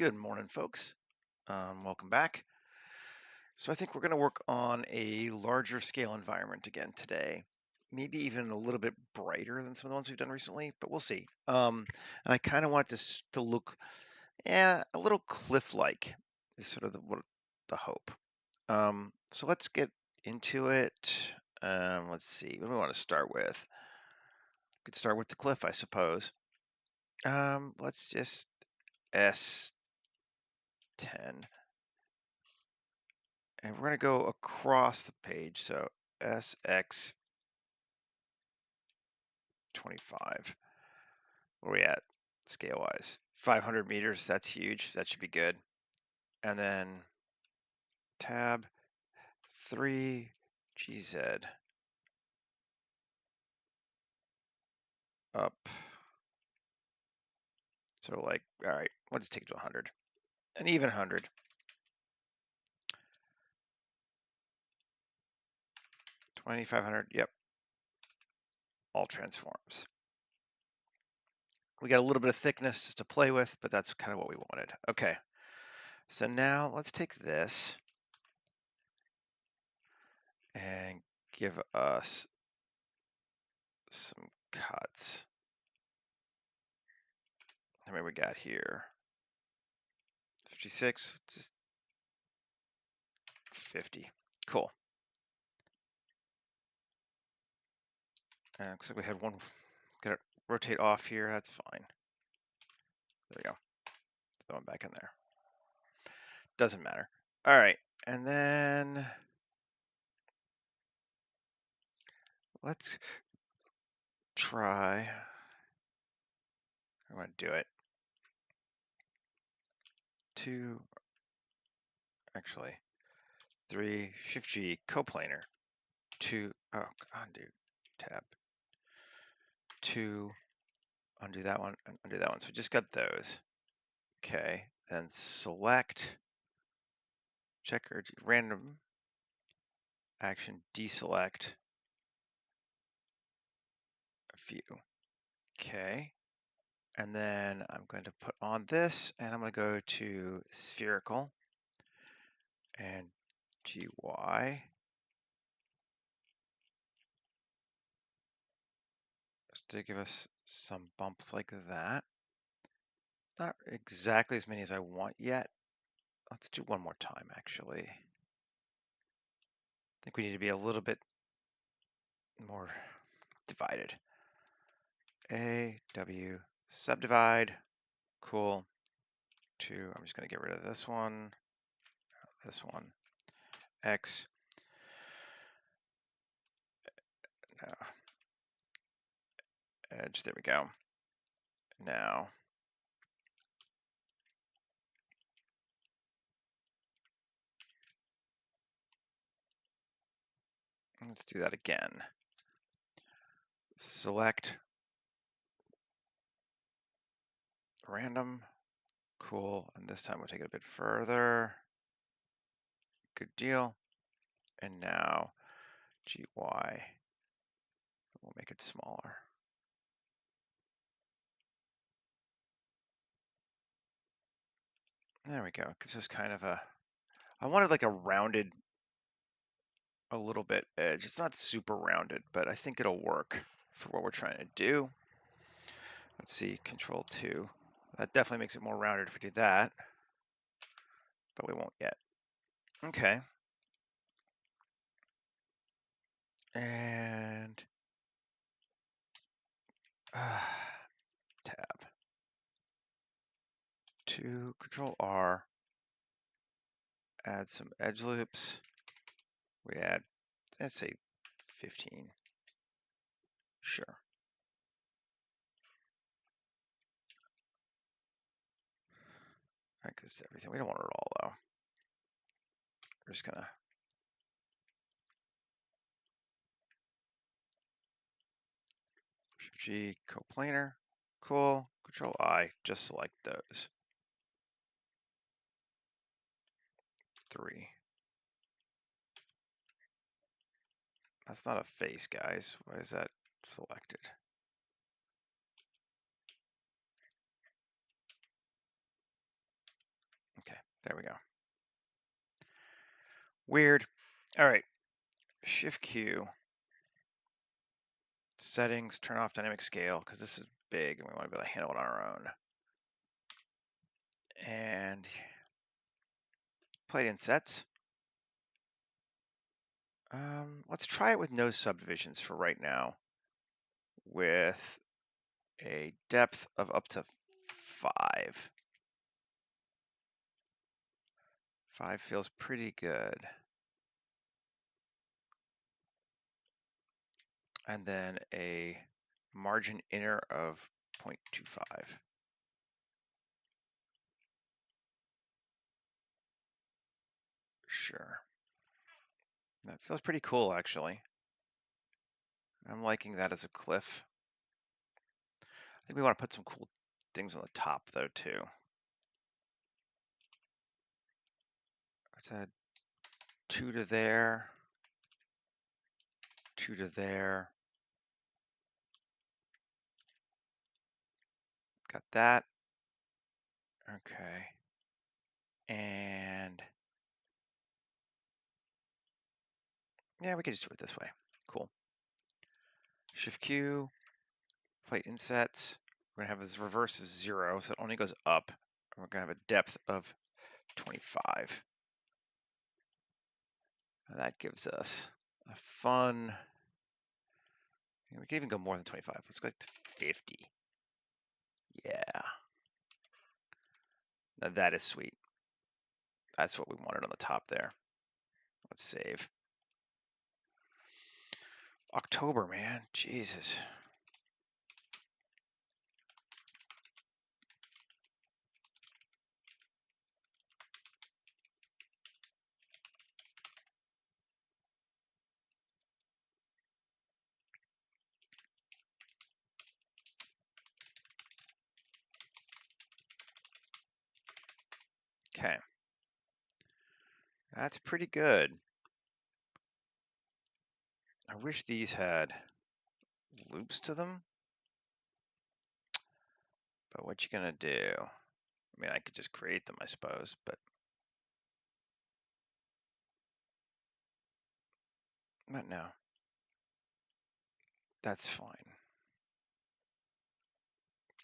Good morning, folks. Welcome back. So I think we're going to work on a larger scale environment again today. Maybe even a little bit brighter than some of the ones we've done recently, but we'll see. And I kind of want to look, a little cliff-like is sort of the hope. So let's get into it. Let's see. What do we want to start with? We could start with the cliff, I suppose. Let's just S10. And we're going to go across the page. So SX25. Where are we at scale wise? 500 meters. That's huge. That should be good. And then tab 3 GZ up. So like, all right, let's take it to 100. An even 100. 2500. Yep. All transforms. We got a little bit of thickness just to play with, but that's kind of what we wanted. Okay. So now let's take this and give us some cuts. How many we got here? 56, just 50. Cool. Looks like we had one. Got to rotate off here. That's fine. There we go. Throw it back in there. Doesn't matter. All right, and then let's try. I'm going to do it. Actually, 3 Shift G coplanar. 2. Oh, undo tab. 2. Undo that one and undo that one. So we just got those. Okay, then select. Check or random action deselect a few. Okay. And then I'm going to put on this and I'm going to go to spherical and GY. Just to give us some bumps like that. Not exactly as many as I want yet. Let's do one more time, actually. I think we need to be a little bit more divided. A, W, subdivide. Cool. 2, I'm just going to get rid of this one, X. No. Edge, there we go. Now, let's do that again. Select random. Cool. And this time we'll take it a bit further. Good deal. And now GY. We'll make it smaller. There we go. It gives us kind of a, I wanted like a rounded, a little bit edge. It's not super rounded, but I think it'll work for what we're trying to do. Let's see, Control 2. That definitely makes it more rounded if we do that, but we won't yet. Okay. And tab. 2, Control R. Add some edge loops. We add, let's say 15. Sure. That goes to everything. We don't want it all though. We're just gonna Shift G coplanar. Cool. Control I. Just select those. 3. That's not a face, guys. Why is that selected? There we go. Weird. All right. Shift Q. Settings, turn off dynamic scale, because this is big and we want to be able to handle it on our own. And plate insets. Let's try it with no subdivisions for right now, with a depth of up to 5. 5 feels pretty good. And then a margin inner of 0.25. Sure. That feels pretty cool, actually. I'm liking that as a cliff. I think we want to put some cool things on the top, though, too. Let's add 2 to there, 2 to there. Got that. Okay. And yeah, we can just do it this way. Cool. Shift Q, plate insets. We're gonna have this reverse is 0, so it only goes up. And we're gonna have a depth of 25. And that gives us a fun, we can even go more than 25. Let's go to 50. Yeah. Now that is sweet. That's what we wanted on the top there. Let's save. October, man. Jesus. Okay. That's pretty good. I wish these had loops to them. But what you gonna do? I mean, I could just create them, I suppose, but no. That's fine.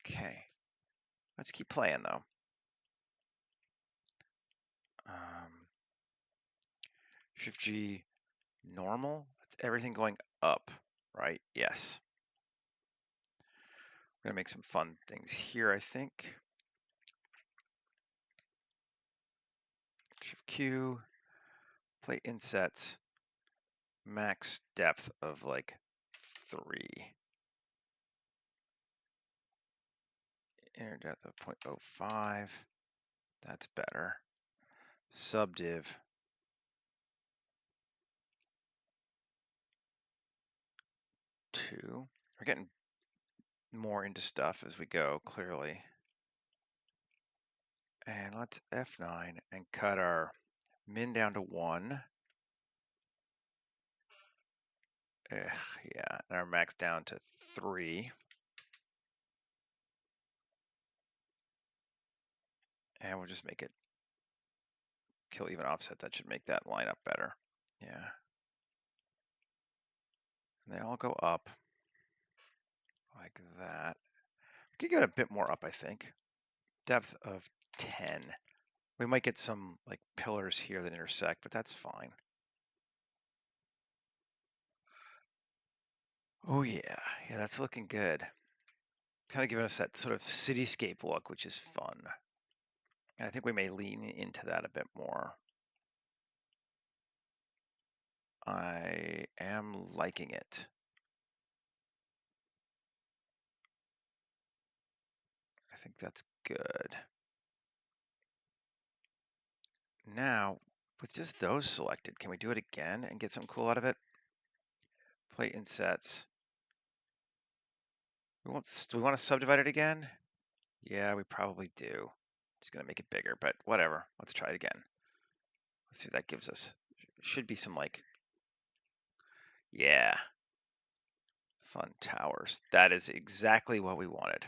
Okay. Let's keep playing, though. Shift G, normal. That's everything going up, right? Yes. We're gonna make some fun things here, I think. Shift Q, plate insets, max depth of like 3. Inner depth of 0.05. That's better. Subdiv. 2. We're getting more into stuff as we go, clearly. And let's F9 and cut our min down to 1. Yeah, and our max down to 3. And we'll just make it kill even offset. That should make that line up better. Yeah. And they all go up like that. We could get a bit more up, I think. Depth of 10. We might get some like pillars here that intersect, but that's fine. Oh yeah, yeah, that's looking good. Kind of giving us that sort of cityscape look, which is fun. And I think we may lean into that a bit more. I am liking it. I think that's good. Now, with just those selected, can we do it again and get something cool out of it? Plate insets. Do we want to subdivide it again? Yeah, we probably do. Just gonna make it bigger, but whatever. Let's try it again. Let's see what that gives us. Should be some like, yeah, fun towers. That is exactly what we wanted.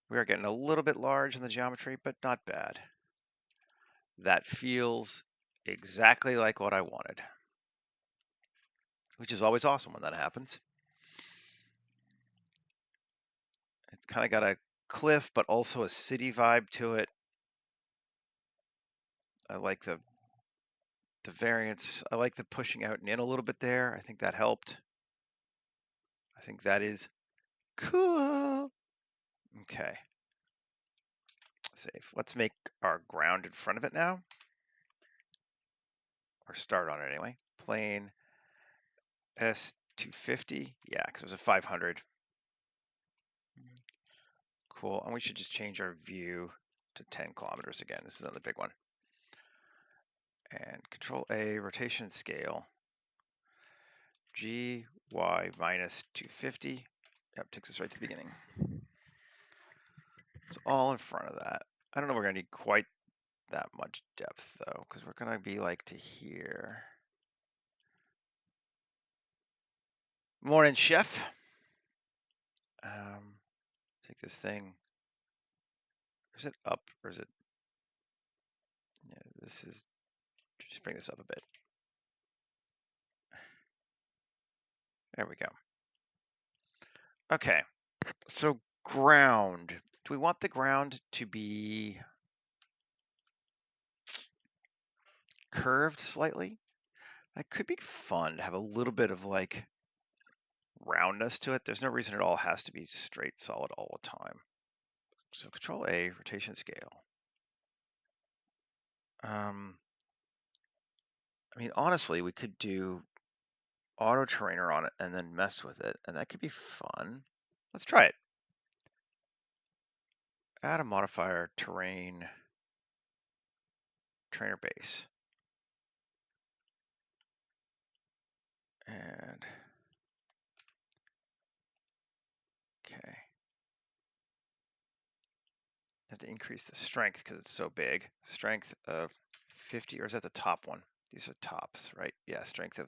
We are getting a little bit large in the geometry, but not bad. That feels exactly like what I wanted, which is always awesome when that happens. It's kind of got a cliff, but also a city vibe to it. I like the variance. I like the pushing out and in a little bit there. I think that helped. I think that is cool. Okay. Save. Let's make our ground in front of it now. Or start on it anyway. Plane S250. Yeah, because it was a 500. Cool. And we should just change our view to 10 kilometers again. This is another big one. And Control A, rotation scale. G, Y minus 250. Yep, takes us right to the beginning. It's all in front of that. I don't know if we're going to need quite that much depth, though, because we're going to be like to here. Morning, chef. Take this thing. Is it up or is it? Yeah, this is. Just bring this up a bit. There we go. Okay, so ground. Do we want the ground to be curved slightly? That could be fun to have a little bit of like roundness to it. There's no reason it all has to be straight solid all the time. So Control A, rotation scale. I mean, honestly, we could do auto terrainer on it and then mess with it, and that could be fun. Let's try it. Add a modifier, terrain, trainer base. And, okay. Have to increase the strength because it's so big. Strength of 50, or is that the top one? These are tops, right? Yeah, strength of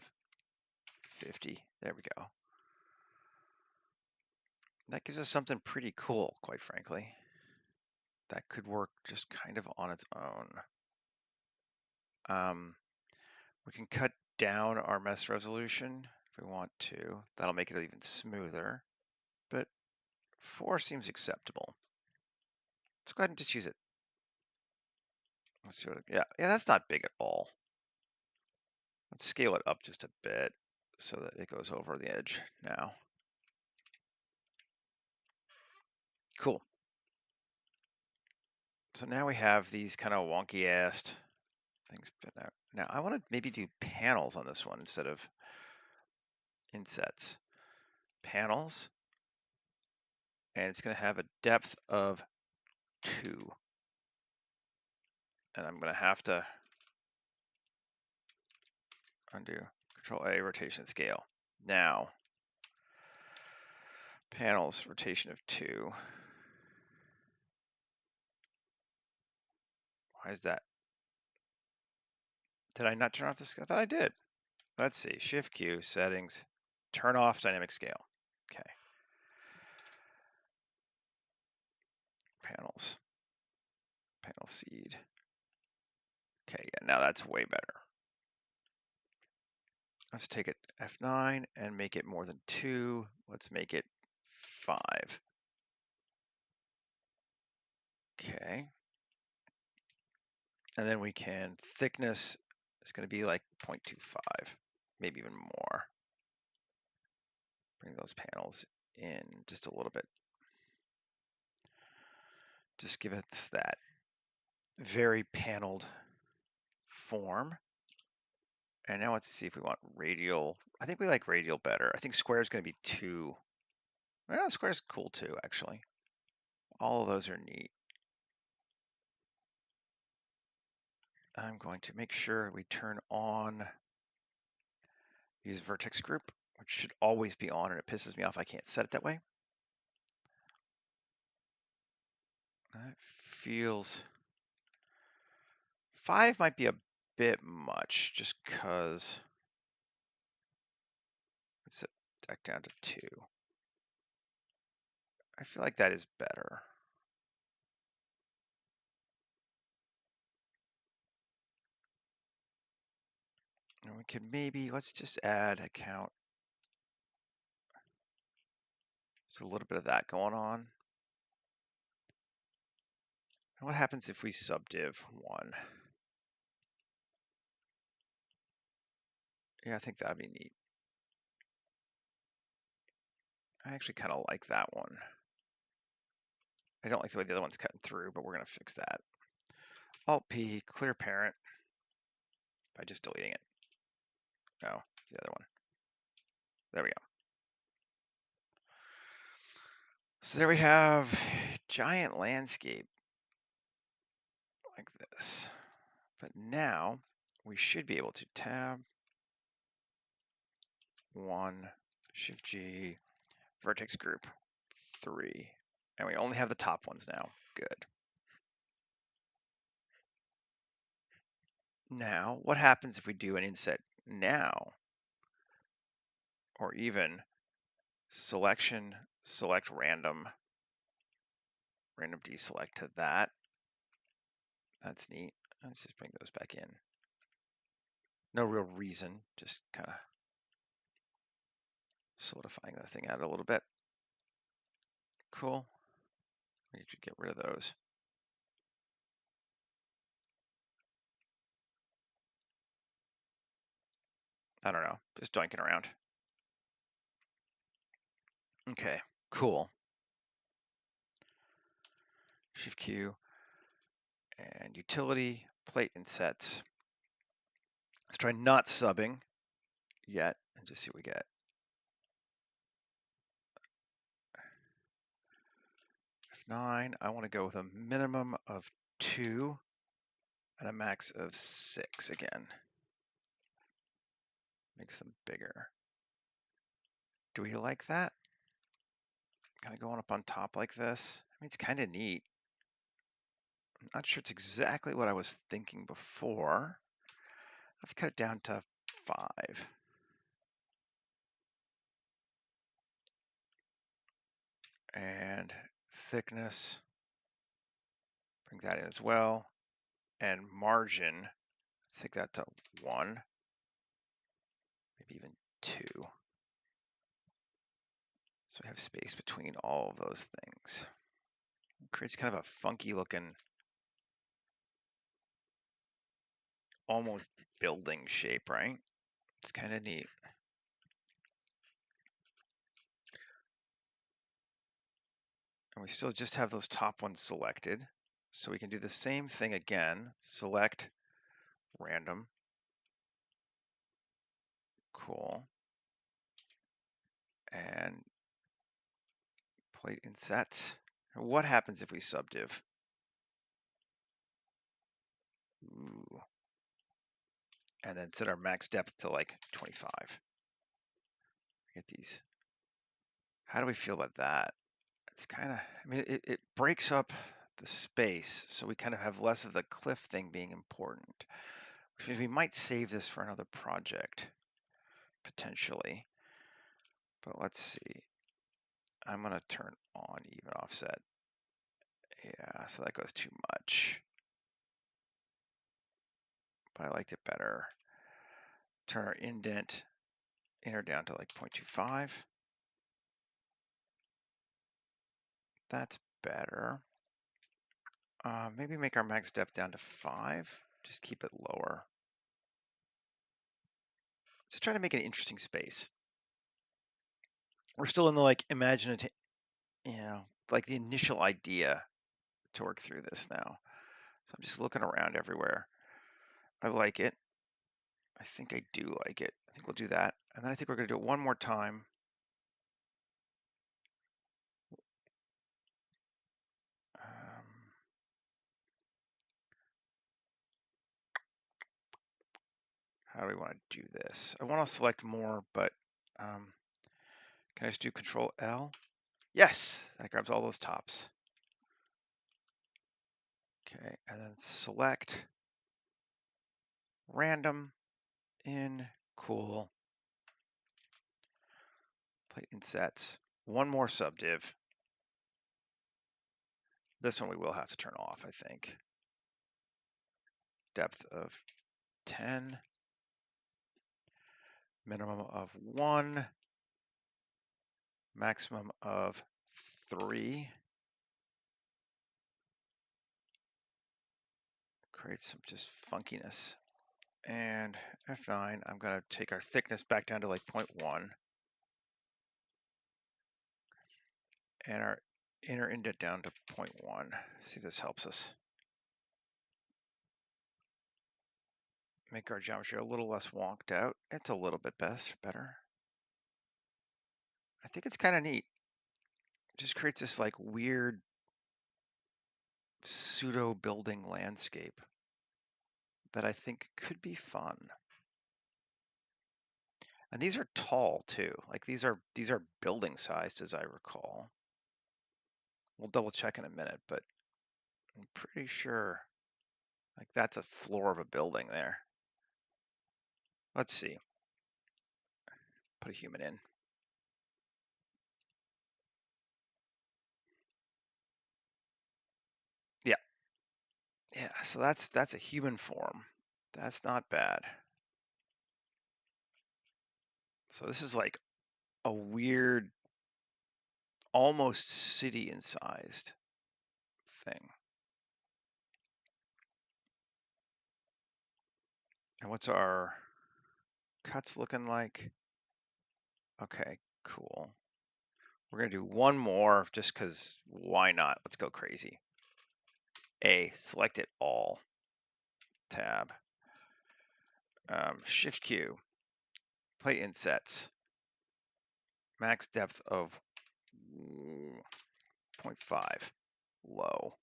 50. There we go. That gives us something pretty cool, quite frankly. That could work just kind of on its own. We can cut down our mesh resolution if we want to. That'll make it even smoother. But 4 seems acceptable. Let's go ahead and just use it. Let's see what, yeah, that's not big at all. Let's scale it up just a bit so that it goes over the edge now. Cool. So now we have these kind of wonky ass things. Now I want to maybe do panels on this one instead of insets. Panels, and it's going to have a depth of 2. And I'm going to have to undo Control A, rotation scale. Now, panels, rotation of 2. Why is that? Did I not turn off this? I thought I did. Let's see, Shift Q, settings, turn off dynamic scale. Okay. Panels, panel seed. Okay, yeah, now that's way better. Let's take it F9 and make it more than 2. Let's make it 5. Okay. And then we can, thickness is going to be like 0.25, maybe even more. Bring those panels in just a little bit. Just give it that very paneled form. And now let's see if we want radial. I think we like radial better. I think square is going to be 2. Well, square is cool too, actually. All of those are neat. I'm going to make sure we turn on use vertex group, which should always be on, and it pisses me off I can't set it that way. That feels 5 might be a bit much just because let's set back down to 2. I feel like that is better. And we could maybe, let's just add a count. There's a little bit of that going on. And what happens if we subdiv 1? Yeah, I think that'd be neat. I actually kind of like that one. I don't like the way the other one's cutting through, but we're going to fix that. Alt-P, clear parent, by just deleting it. No, the other one. There we go. So there we have giant landscape like this. But now we should be able to tab 1, Shift G, vertex group 3. And we only have the top ones now. Good. Now, what happens if we do an inset now? Or even selection, select random deselect to that. That's neat. Let's just bring those back in. No real reason, just kind of solidifying that thing out a little bit. Cool. We should get rid of those. I don't know, just doinking around. Okay, cool. Shift Q and utility, plate insets. Let's try not subbing yet and just see what we get. F9, I want to go with a minimum of 2 and a max of 6 again. Makes them bigger. Do we like that? Kind of going up on top like this. I mean, it's kind of neat. I'm not sure it's exactly what I was thinking before. Let's cut it down to 5. And thickness, bring that in as well. And margin, let's take that to 1, maybe even 2. So we have space between all of those things. It creates kind of a funky looking, almost building shape, right? It's kind of neat. And we still just have those top ones selected. So we can do the same thing again. Select random. Cool. And plate insets. What happens if we subdiv? Ooh. And then set our max depth to like 25. Get these. How do we feel about that? It's kind of, I mean, it breaks up the space, so we kind of have less of the cliff thing being important, which means we might save this for another project, potentially. But let's see. I'm going to turn on even offset. Yeah, so that goes too much. But I liked it better. Turn our indent inner down to like 0.25. That's better. Maybe make our max depth down to 5. Just keep it lower. Just trying to make an interesting space. We're still in the like imaginative, like the initial idea to work through this now. So I'm just looking around everywhere. I like it. I think I do like it. I think we'll do that. And then I think we're going to do it one more time. How do we want to do this? I want to select more, but can I just do Control L? Yes, that grabs all those tops. Okay, and then select random in cool plate insets. One more subdiv. This one we will have to turn off, I think. Depth of 10. minimum of 1, maximum of 3. Create some just funkiness. And F9, I'm going to take our thickness back down to like 0.1. And our inner indent down to 0.1. See if this helps us. Make our geometry a little less wonked out. It's a little bit better. I think it's kind of neat. It just creates this like weird pseudo building landscape that I think could be fun. And these are tall too. Like these are building sized as I recall. We'll double check in a minute, but I'm pretty sure like that's a floor of a building there. Let's see. Put a human in. Yeah. Yeah, so that's a human form. That's not bad. So this is like a weird, almost city-incised thing. And what's our cuts looking like? Okay, cool. We're gonna do one more just because why not? Let's go crazy. Select it all. Tab. Shift Q. Plate insets. Max depth of 0.5. Low.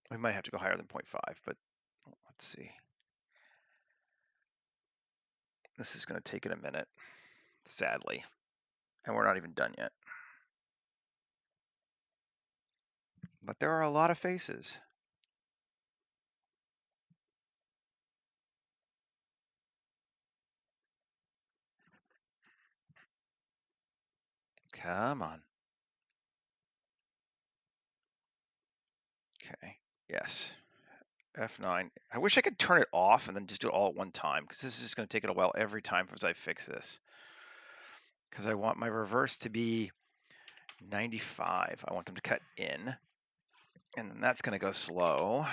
We might have to go higher than 0.5, but let's see. This is going to take it a minute, sadly. And we're not even done yet. But there are a lot of faces. Come on. Okay. Yes. F9. I wish I could turn it off and then just do it all at one time, because this is just going to take it a while every time as I fix this. Because I want my reverse to be 95. I want them to cut in. And then that's going to go slow.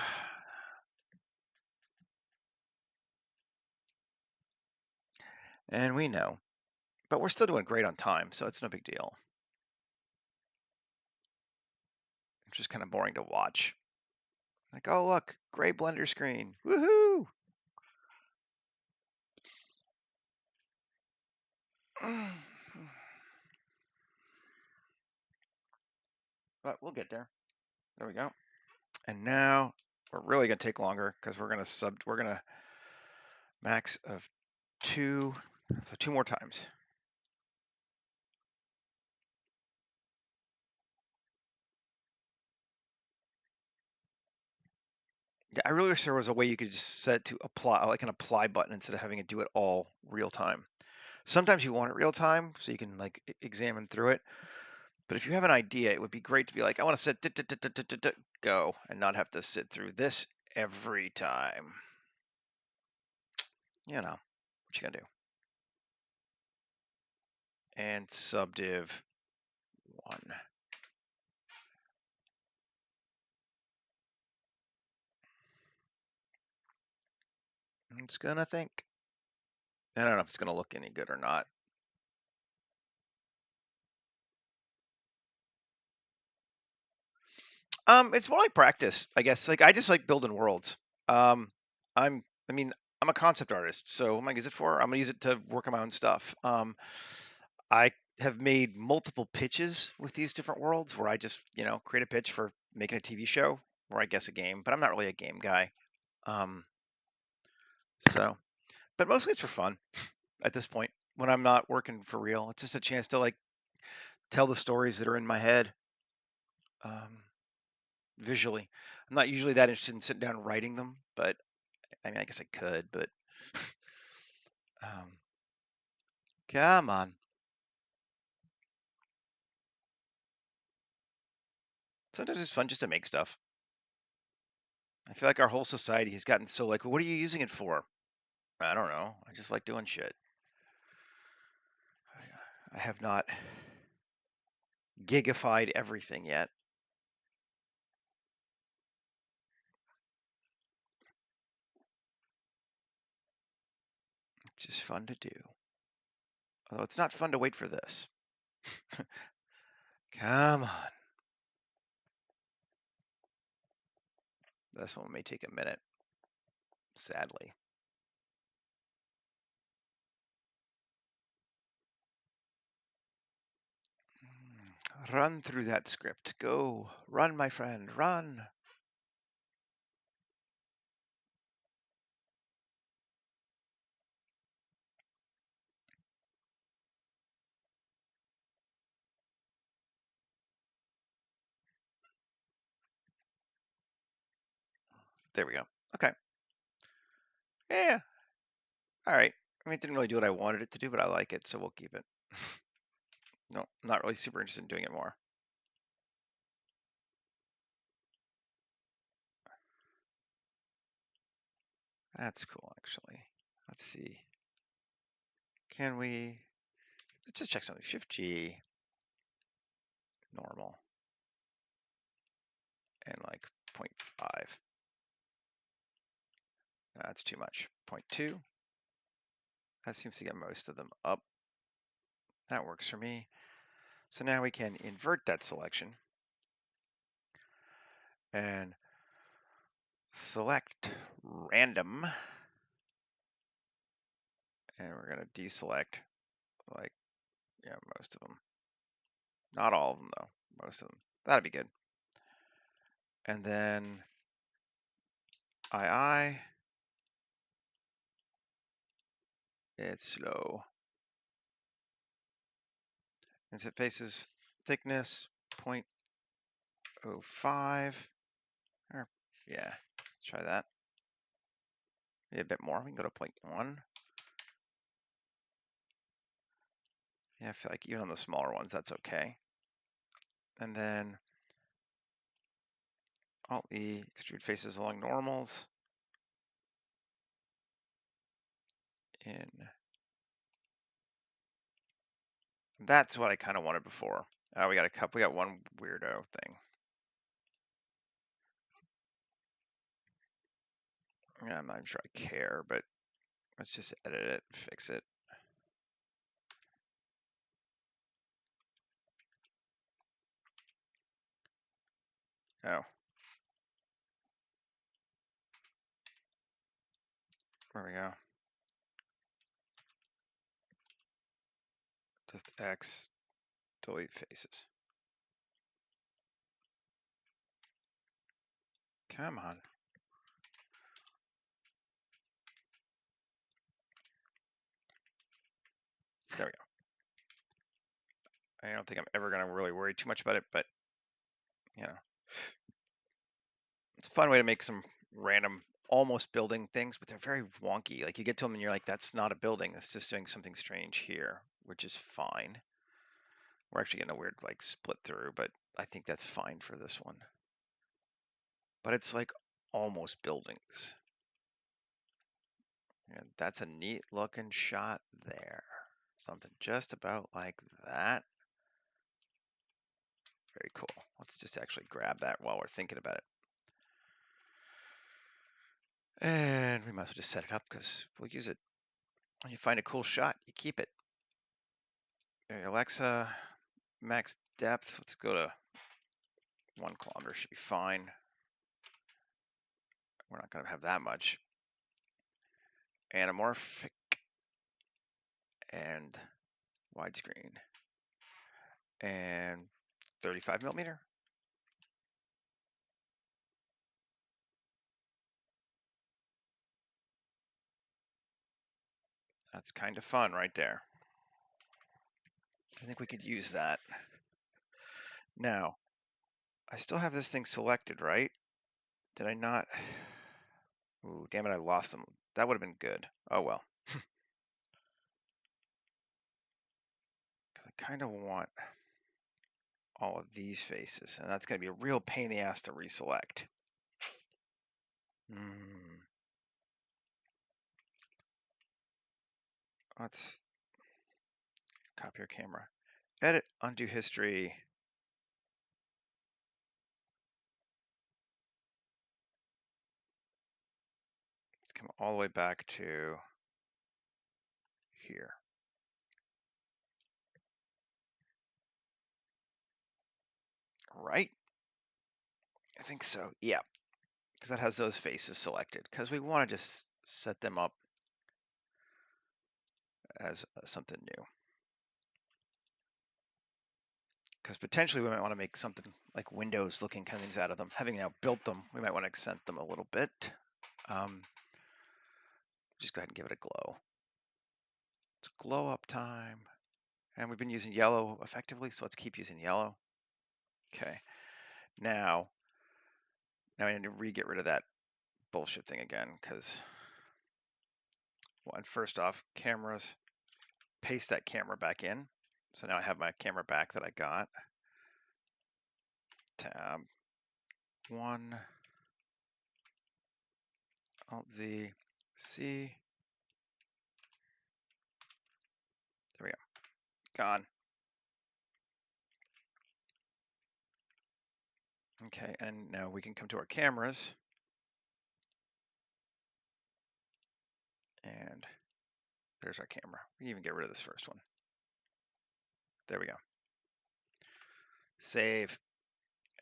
And we know. But we're still doing great on time, so it's no big deal. It's just kind of boring to watch. Like, oh, look, gray Blender screen. Woohoo! But we'll get there. There we go. And now we're really going to take longer because we're going to max of 2, so 2 more times. Yeah, I really wish there was a way you could just set to apply, like an apply button instead of having to do it all real time. Sometimes you want it real time so you can like examine through it. But if you have an idea, it would be great to be like, I want to set go and not have to sit through this every time. You know, what you gonna do? And subdiv 1. It's gonna think. I don't know if it's gonna look any good or not. It's more like practice, I guess. Like I just like building worlds. I mean, I'm a concept artist, so what am I gonna use it for? I'm gonna use it to work on my own stuff. I have made multiple pitches with these different worlds where I just, create a pitch for making a TV show or I guess a game, but I'm not really a game guy. Um, so, but mostly it's for fun at this point when I'm not working for real. It's just a chance to like tell the stories that are in my head. Visually. I'm not usually that interested in sitting down and writing them, but I mean, I guess I could, but um, come on. Sometimes it's fun just to make stuff. I feel like our whole society has gotten so like, what are you using it for? I don't know. I just like doing shit. I have not gigified everything yet. It's just fun to do. Although it's not fun to wait for this. Come on. This one may take a minute, sadly. Run through that script. Go. Run, my friend. Run. There we go. Okay. Yeah. All right. I mean, it didn't really do what I wanted it to do, but I like it, so we'll keep it. No, I'm not really super interested in doing it more. That's cool, actually. Let's see. Can we, let's just check something. Shift G, normal, and like 0.5. That's too much. 0.2. That seems to get most of them up. That works for me. So now we can invert that selection and select random. And we're going to deselect like, yeah, most of them. Not all of them though, most of them. That'd be good. And then II, it's slow. As it faces thickness 0.05, or yeah, let's try that. Maybe a bit more, we can go to 0.1. Yeah, I feel like even on the smaller ones, that's okay. And then Alt-E, extrude faces along normals. In. That's what I kind of wanted before. We got a couple, we got one weirdo thing. Yeah, I'm not even sure I care, but let's just edit it, fix it. Oh. There we go. Just X, delete faces. Come on. There we go. I don't think I'm ever going to really worry too much about it, but you know, it's a fun way to make some random almost building things, but they're very wonky. Like you get to them and you're like, that's not a building. That's just doing something strange here, which is fine. We're actually getting a weird like split through, but I think that's fine for this one. But it's like almost buildings. And that's a neat looking shot there. Something just about like that. Very cool. Let's just actually grab that while we're thinking about it. And we might as well just set it up because we'll use it. When you find a cool shot, you keep it. Okay, Alexa, max depth. Let's go to 1 kilometer, should be fine. We're not going to have that much. Anamorphic and widescreen. And 35 millimeter. That's kind of fun right there. I think we could use that. Now, I still have this thing selected, right? Did I not? Ooh, damn it, I lost them. That would have been good. Oh well. Because I kind of want all of these faces, and that's going to be a real pain in the ass to reselect. Let's copy our camera. Edit, undo history. Let's come all the way back to here. Right? I think so. Yeah, because that has those faces selected. Because we want to just set them up as something new. Because potentially we might want to make something like windows looking kind of things out of them. Having now built them, we might want to accent them a little bit. Just go ahead and give it a glow. It's glow up time. And we've been using yellow effectively, so let's keep using yellow. Okay. Now I need to get rid of that bullshit thing again, because first off, cameras, paste that camera back in. So now I have my camera back that I got. Tab 1, Alt Z, C. There we go. Gone. Okay, and now we can come to our cameras. And there's our camera. We can even get rid of this first one. There we go. Save.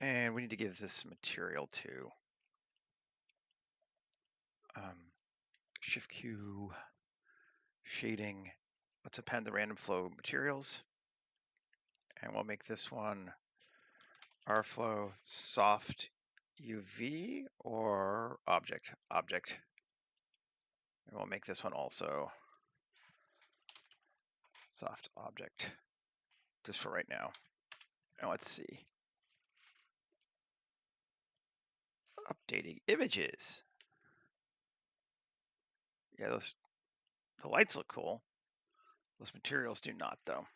And we need to give this material to Shift Q, shading. Let's append the random flow materials. And we'll make this one RFlow soft UV or object. And we'll make this one also soft object, just for right now. And let's see. Updating images. Yeah, the lights look cool. Those materials do not, though.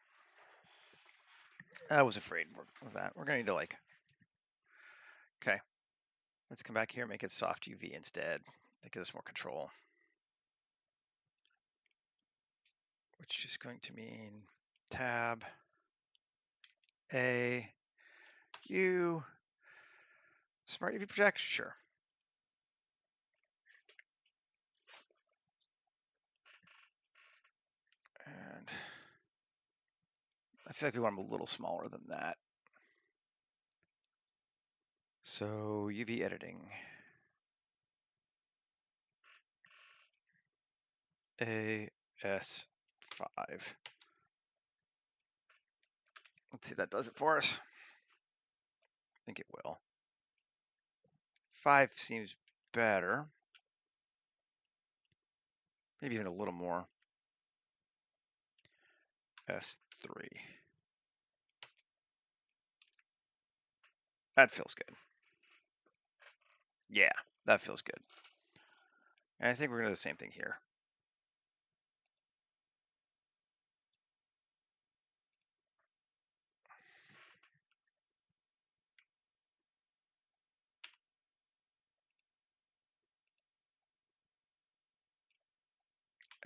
I was afraid of that. We're going to need to okay. Let's come back here and make it soft UV instead. That gives us more control. Which is going to mean tab A, U, Smart UV project, sure. And I feel like we want them a little smaller than that. So UV editing. AS5. Let's see if that does it for us. I think it will. 5 seems better. Maybe even a little more. S3. That feels good. Yeah, that feels good. And I think we're going to do the same thing here.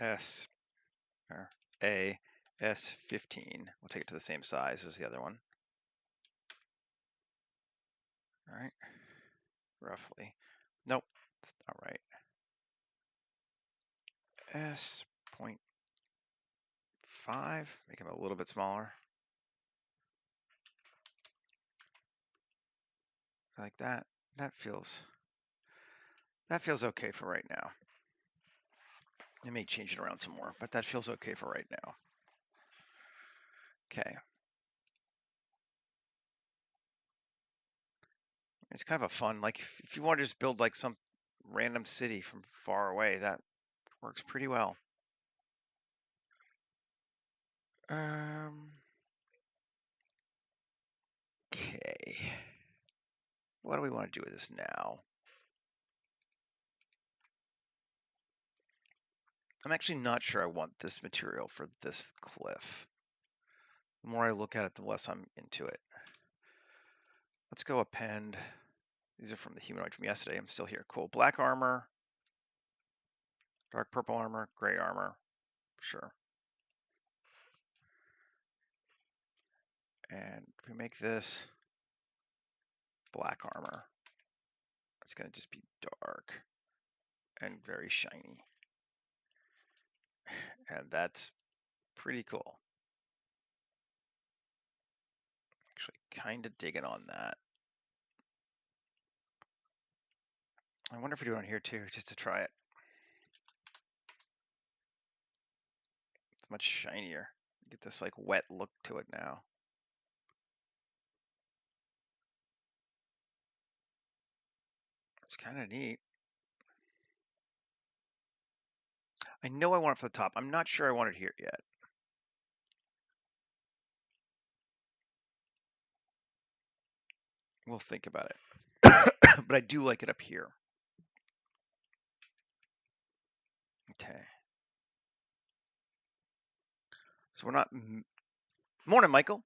S15. We'll take it to the same size as the other one. All right, roughly. Nope, that's not right. S.5, make them a little bit smaller. Like that. That feels okay for right now. I may change it around some more, but that feels okay for right now. Okay. It's kind of a fun, like if you want to just build like some random city from far away, that works pretty well. Okay. What do we want to do with this now? I'm actually not sure I want this material for this cliff. The more I look at it, the less I'm into it. Let's go append. These are from the humanoid from yesterday. I'm still here. Cool. Black armor, dark purple armor, gray armor. Sure. And if we make this black armor, it's going to just be dark and very shiny. And that's pretty cool. Actually, kind of digging on that. I wonder if we do it on here too, just to try it. It's much shinier. Get this like wet look to it now. It's kind of neat. I know I want it for the top. I'm not sure I want it here yet. We'll think about it. But I do like it up here. Okay. So we're not... Morning, Michael.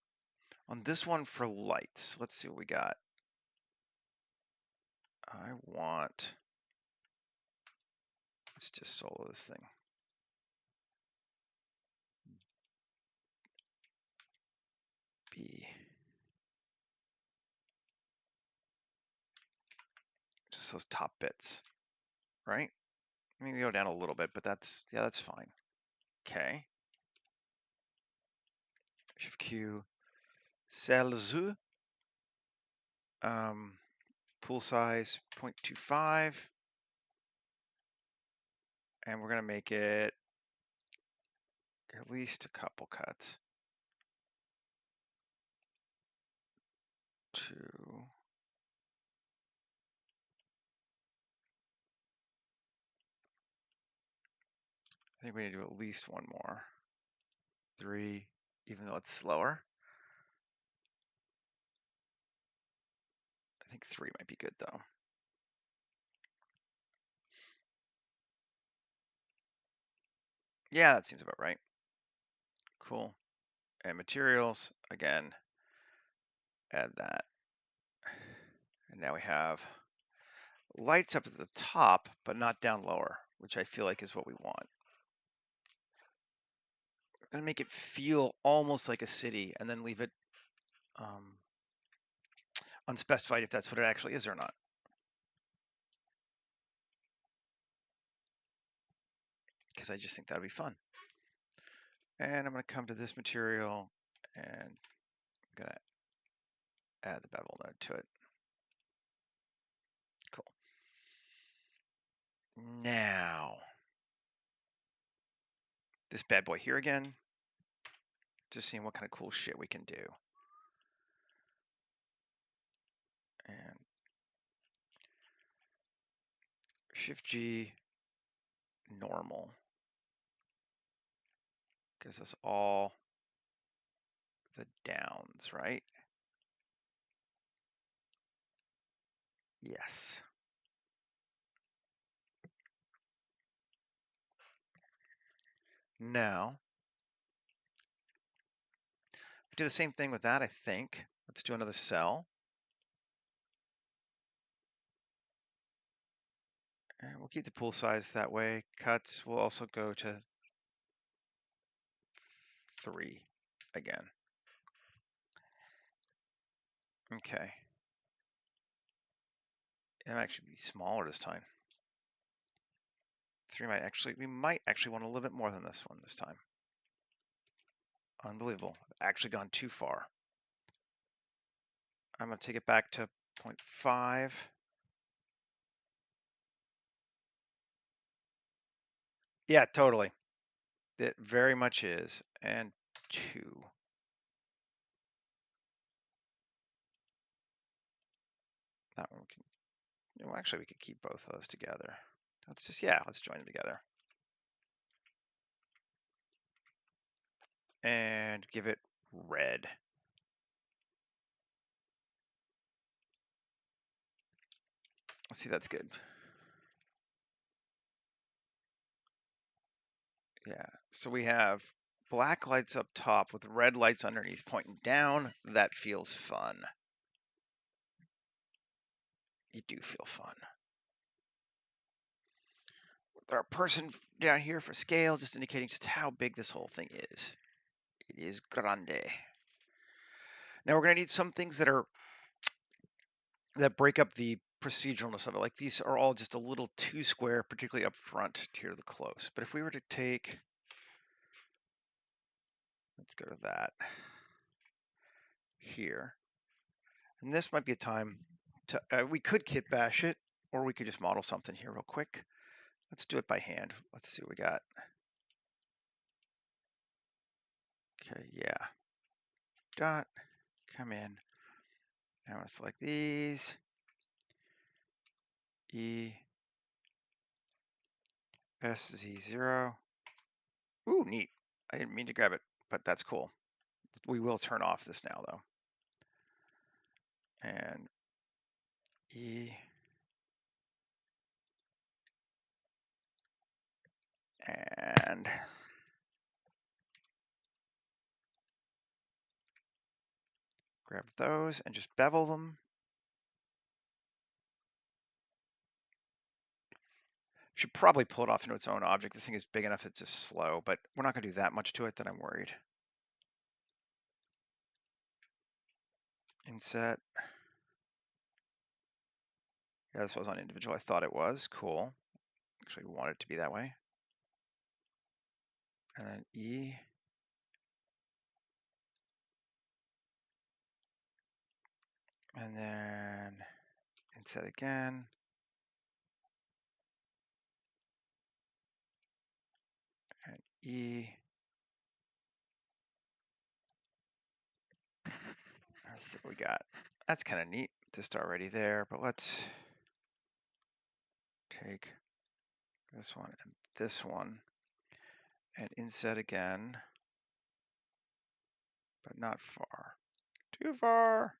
On this one for lights, let's see what we got. I want... Let's just solo this thing. B. Just those top bits, right? Maybe go down a little bit, but that's fine. Okay. Shift Q. Cells. Pool size 0.25. And we're going to make it at least a couple cuts. 2. I think we need to do at least one more. 3, even though it's slower. I think 3 might be good though. Yeah, that seems about right. Cool. And materials, again, add that. And now we have lights up at the top, but not down lower, which I feel like is what we want. We're going to make it feel almost like a city and then leave it unspecified if that's what it actually is or not. Because I just think that would be fun. And I'm going to come to this material and I'm going to add the bevel node to it. Cool. Now, this bad boy here again, just seeing what kind of cool shit we can do. And Shift G, normal. Gives us all the downs, right? Yes. Now, do the same thing with that, I think. Let's do another cell. And we'll keep the pool size that way. Cuts, we'll also go to 3 again. Okay. It might actually be smaller this time. 3 might actually, we might actually want a little bit more than this one this time. Unbelievable. I've actually gone too far. I'm going to take it back to 0.5. Yeah, totally. It very much is. And 2. That one can, well, actually, we could keep both of those together. Let's just, yeah, let's join them together. And give it red. Let's see, that's good. Yeah, so we have black lights up top with red lights underneath pointing down. That feels fun. You do feel fun. With our person down here for scale, just indicating just how big this whole thing is. It is grande. Now we're going to need some things that break up the proceduralness of it. Like these are all just a little too square, particularly up front to the close. But if we were to take, let's go to that here. And this might be a time to, we could kit bash it, or we could just model something here real quick. Let's do it by hand. Let's see what we got. Okay, yeah. Dot, come in. Now let's select these. E, SZ0. Ooh, neat. I didn't mean to grab it, but that's cool. We will turn off this now though. And E, and grab those and just bevel them. Should probably pull it off into its own object. This thing is big enough it's just slow, but we're not going to do that much to it that I'm worried. Inset. Yeah, this was on individual. I thought it was. Cool. Actually, we want it to be that way. And then E. And then inset again. And E. Let's see what we got. That's kind of neat, just already there, but let's take this one and this one and inset again, but not far. Too far.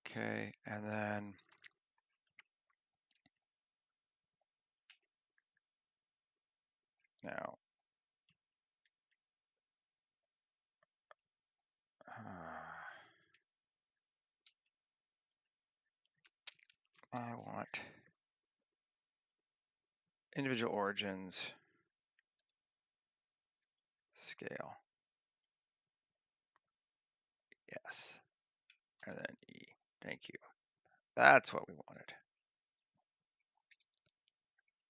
Okay, and then now I want individual origins, scale. Yes, and then E. Thank you. That's what we wanted.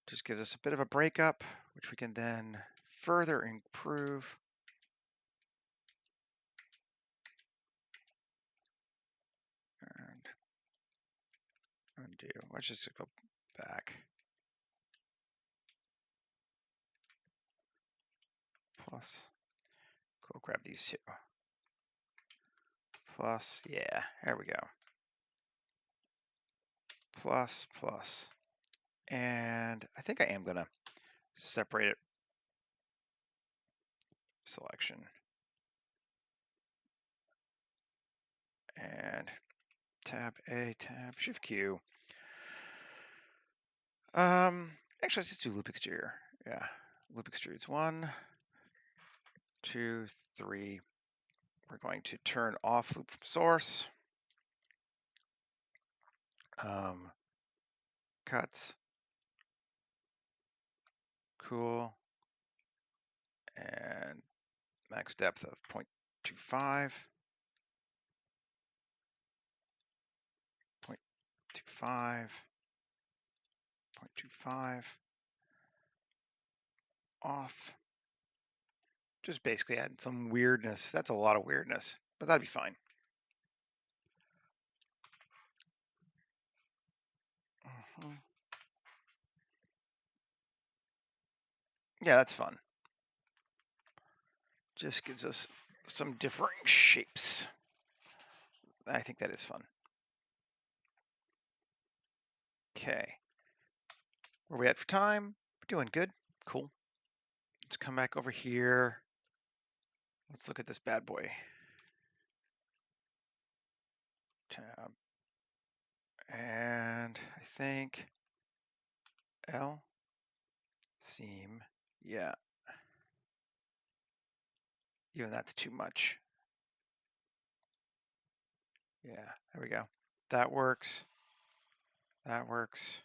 Just gives us a bit of a breakup, which we can then further improve. And undo. Let's just go back. Plus, go grab these two. Plus, yeah, there we go. Plus, plus. And I think I am gonna separate it. Selection. And tab A, tab, Shift Q. Actually, let's just do loop exterior. Yeah, loop extrudes 1, 2, 3. We're going to turn off loop from source. Cuts. Cool. And max depth of 0.25. 0.25. 0.25. Off. Just basically adding some weirdness. That's a lot of weirdness, but that'd be fine. Yeah, that's fun. Just gives us some differing shapes. I think that is fun. Okay. Where are we at for time? We're doing good. Cool. Let's come back over here. Let's look at this bad boy. Tab. And I think L. Seam. Yeah. Even that's too much. Yeah, there we go. That works. That works.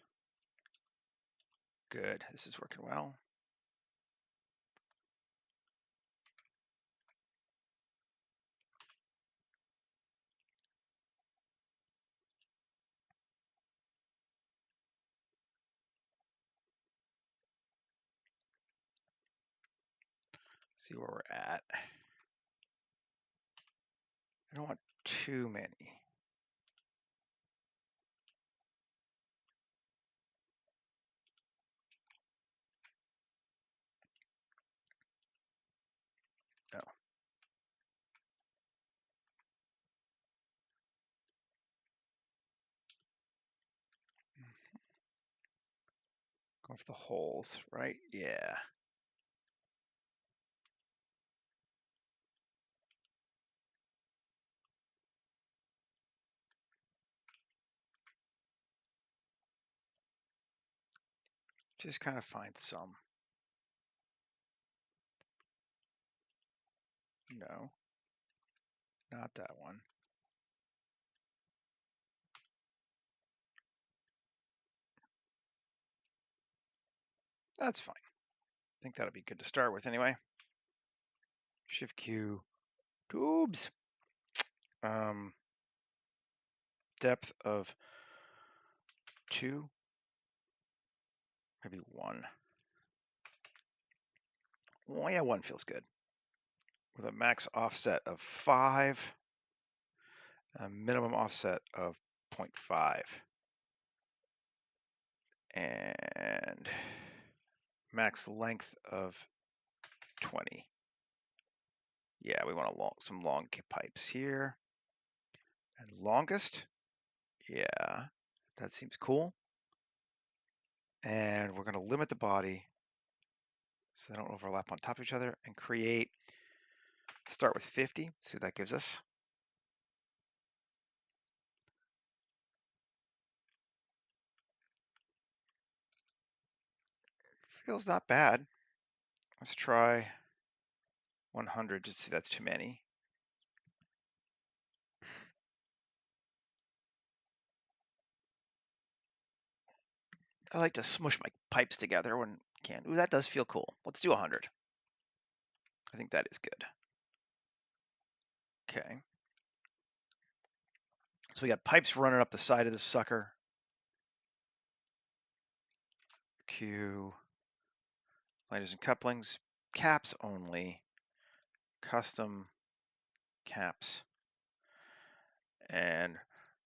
Good. This is working well. See where we're at. I don't want too many. No. Going for the holes, right? Yeah. Just kind of find some. No, not that one. That's fine. I think that'll be good to start with anyway. Shift Q, tubes. Depth of 2, maybe 1. Well, yeah, 1 feels good. With a max offset of 5, a minimum offset of 0.5, and max length of 20. Yeah, we want some long pipes here. And longest, yeah, that seems cool. And we're going to limit the body so they don't overlap on top of each other and create, start with 50, see what that gives us. Feels not bad. Let's try 100, just see that's too many. I like to smush my pipes together when I can. Ooh, that does feel cool. Let's do 100. I think that is good. Okay. So we got pipes running up the side of this sucker. Q, liners and couplings, caps only, custom caps, and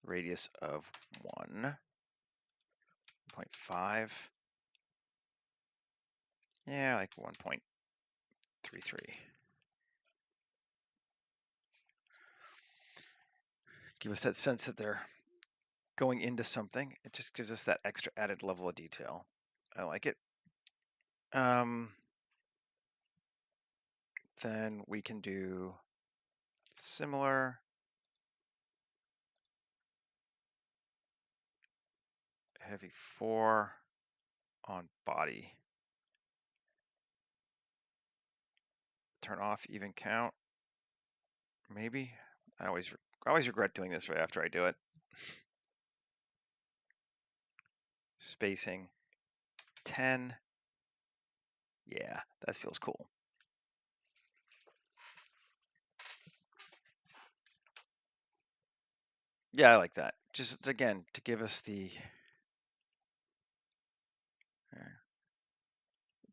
radius of 1.5. Yeah, like 1.33. Give us that sense that they're going into something. It just gives us that extra added level of detail. I like it. Then we can do similar heavy 4 on body. Turn off even count. Maybe. I always regret doing this right after I do it. Spacing 10. Yeah, that feels cool. Yeah, I like that. Just again to give us the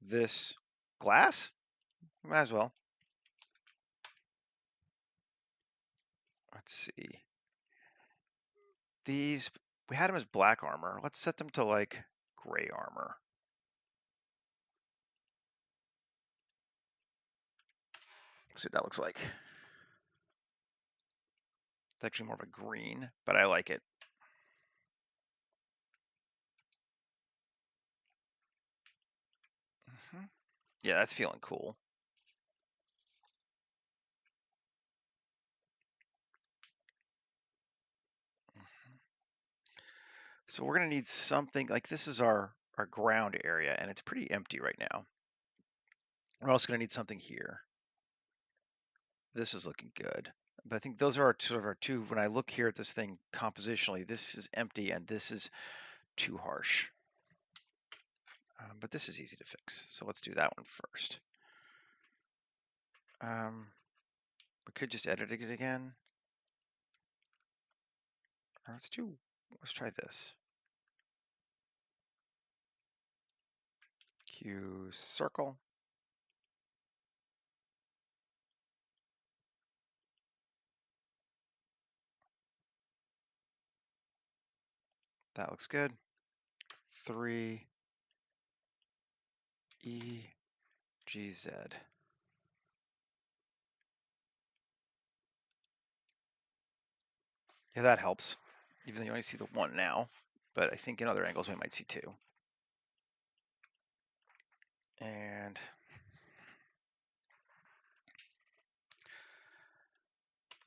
this glass. Might as well. Let's see. These, we had them as black armor. Let's set them to like gray armor. Let's see what that looks like. It's actually more of a green, but I like it. Yeah, that's feeling cool. So we're going to need something like this is our ground area, and it's pretty empty right now. We're also going to need something here. This is looking good. But I think those are sort of our two, when I look here at this thing compositionally, this is empty and this is too harsh. But this is easy to fix. So let's do that one first. We could just edit it again. Or let's try this. Q circle. That looks good. 3 E G Z. Yeah, that helps. Even though you only see the one now, but I think in other angles we might see two. And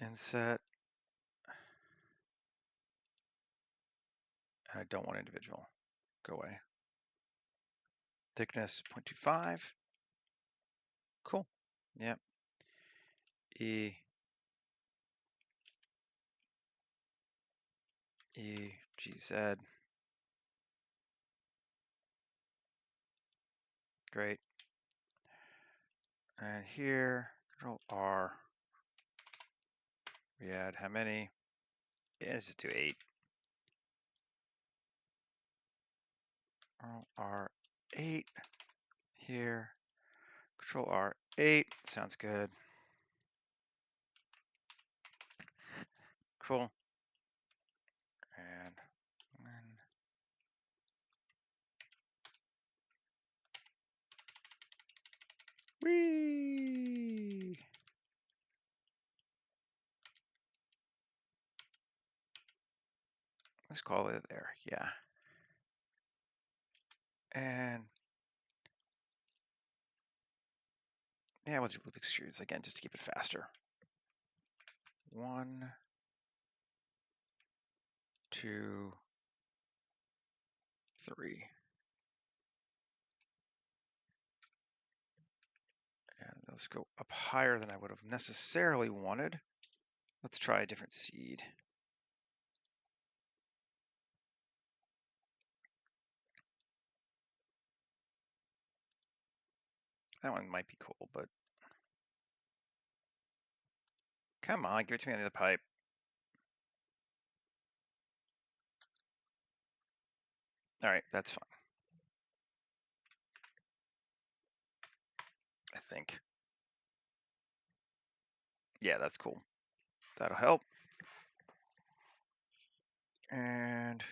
inset. And I don't want individual. Go away. Thickness 0.25. Cool. Yep. E G Z. Great. And here, Control R. We add how many? Yeah, let's just do 8. Control R8 here. Control R8. Sounds good. Cool. And whee! Let's call it there. Yeah. And yeah, we'll do loop extrudes again just to keep it faster. 1, 2, 3. And those go up higher than I would have necessarily wanted. Let's try a different seed. That one might be cool, but come on, give it to me on the other pipe. All right, that's fine. I think. Yeah, that's cool. That'll help. And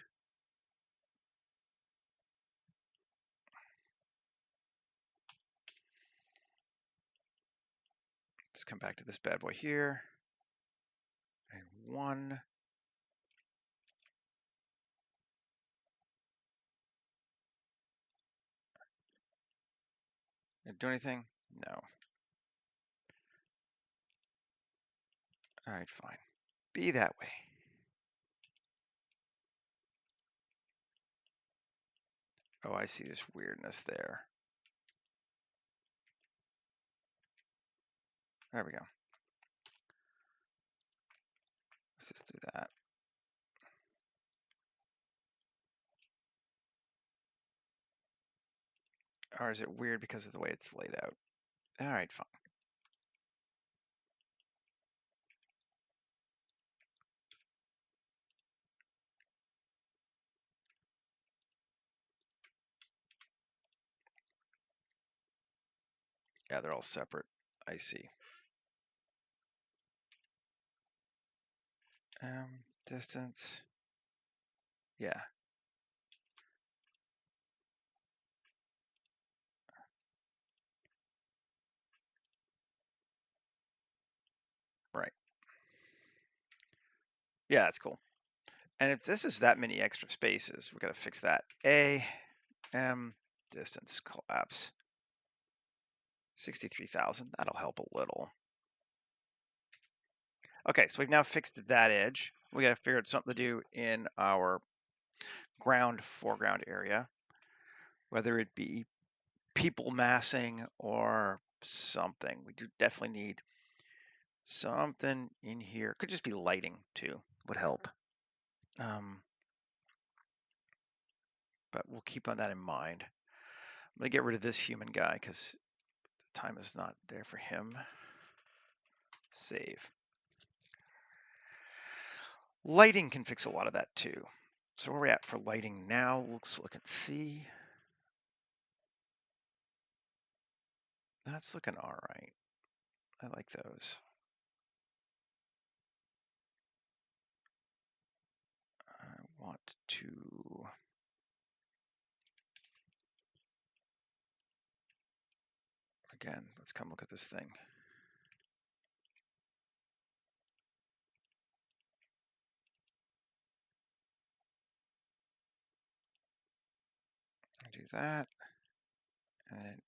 let's come back to this bad boy here. And 1. Did it do anything? No. All right, fine. Be that way. Oh, I see this weirdness there. There we go. Let's just do that. Or is it weird because of the way it's laid out? All right, fine. Yeah, they're all separate. I see. Distance. Yeah. Right. Yeah, that's cool. And if this is that many extra spaces, we got to fix that. Distance collapse. 63,000. That'll help a little. Okay, so we've now fixed that edge. We got to figure out something to do in our ground foreground area, whether it be people massing or something. We do definitely need something in here. Could just be lighting too, would help. But we'll keep on that in mind. I'm gonna get rid of this human guy because the time is not there for him. Save. Lighting can fix a lot of that too. So where are we at for lighting now? Let's look and see. That's looking all right. I like those. I want to again, let's come look at this thing. Do that, and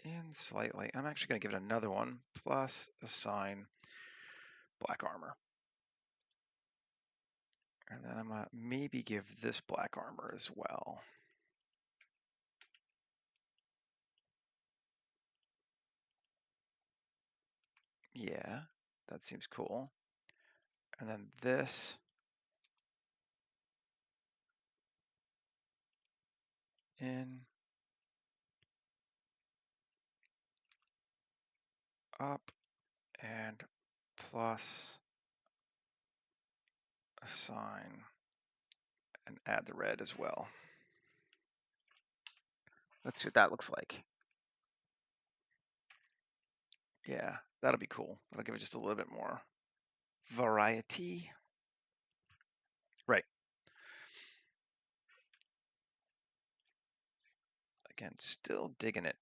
in slightly. I'm actually going to give it another one, plus assign black armor. And then I'm going to maybe give this black armor as well. Yeah, that seems cool. And then this in, up, and plus assign and add the red as well. Let's see what that looks like. Yeah, that'll be cool. That'll give it just a little bit more variety. Right. Again, still digging it.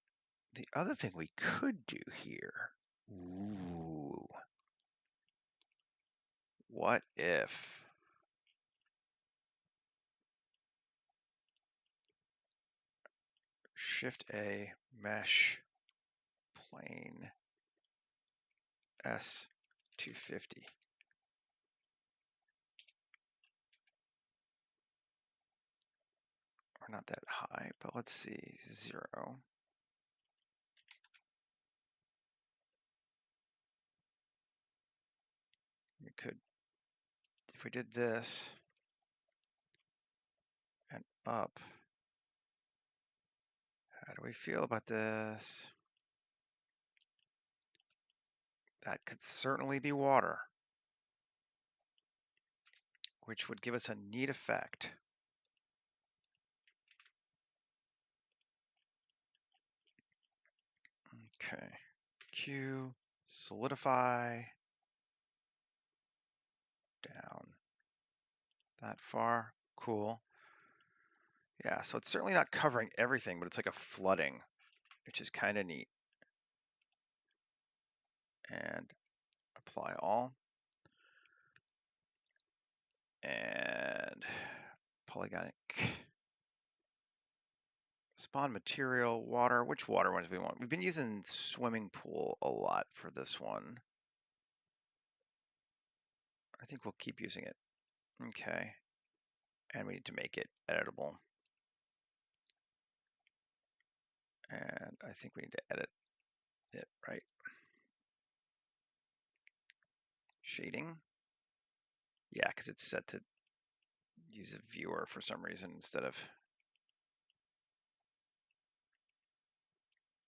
The other thing we could do here. Ooh. What if Shift A mesh plane S250? Or not that high, but let's see, 0. We could, if we did this and up, how do we feel about this? That could certainly be water, which would give us a neat effect. Okay, Q, solidify, down that far, cool. Yeah, so it's certainly not covering everything, but it's like a flooding, which is kind of neat. And apply all. And polygonic. Spawn material, water. Which water ones do we want? We've been using swimming pool a lot for this one. I think we'll keep using it. Okay. And we need to make it editable. And I think we need to edit it, right? Shading. Yeah, because it's set to use a viewer for some reason instead of,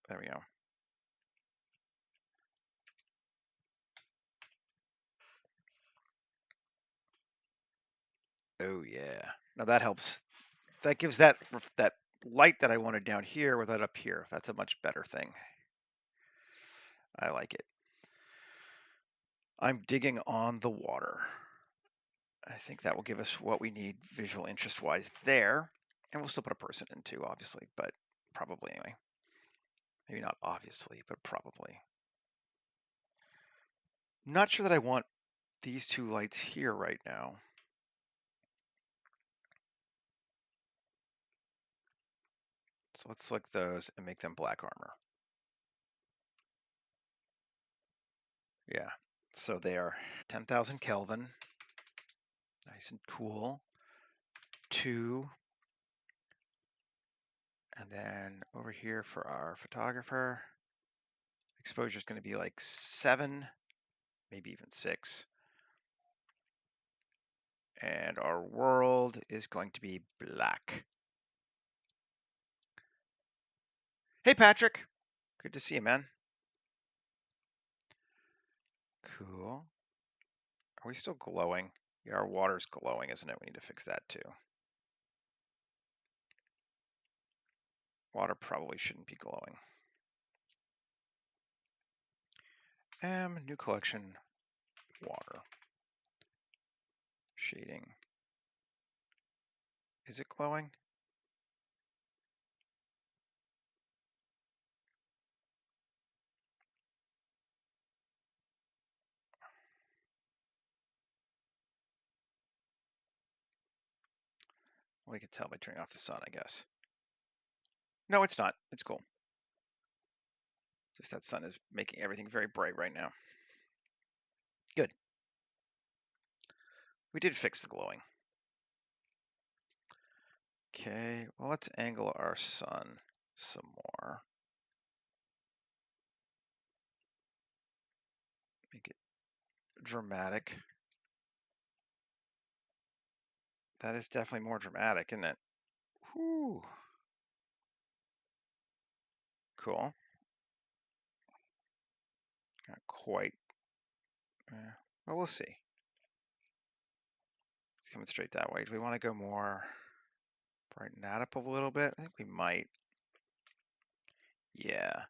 there we go. Oh yeah. Now that helps. That gives that light that I wanted down here without up here. That's a much better thing. I like it. I'm digging on the water. I think that will give us what we need visual interest wise there. And we'll still put a person in too, obviously, but probably anyway. Maybe not obviously, but probably. Not sure that I want these two lights here right now. So let's select those and make them black armor. Yeah, so they are 10,000 Kelvin. Nice and cool. 2. And then over here for our photographer, exposure is going to be like 7, maybe even 6. And our world is going to be black. Hey, Patrick. Good to see you, man. Cool. Are we still glowing? Yeah, our water's glowing, isn't it? We need to fix that too. Water probably shouldn't be glowing. New collection, water. Shading. Is it glowing? We can tell by turning off the sun, I guess. No, it's not. It's cool. Just that sun is making everything very bright right now. Good. We did fix the glowing. Okay, well, let's angle our sun some more. Make it dramatic. That is definitely more dramatic, isn't it? Whew. Cool. Not quite. Well, we'll see. It's coming straight that way. Do we want to go more, brighten that up a little bit? I think we might. Yeah.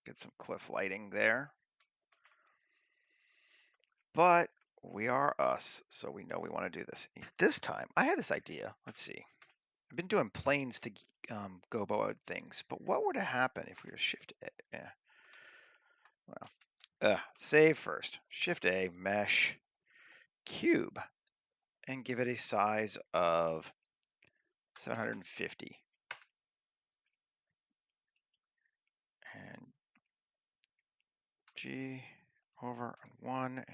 Get some cliff lighting there. But we are us, so we know we want to do this. This time, I had this idea. Let's see. I've been doing planes to gobo out things, but what would have happened if we were shift A? Yeah. Well, save first. Shift A, mesh, cube, and give it a size of 750. And G over on 1 and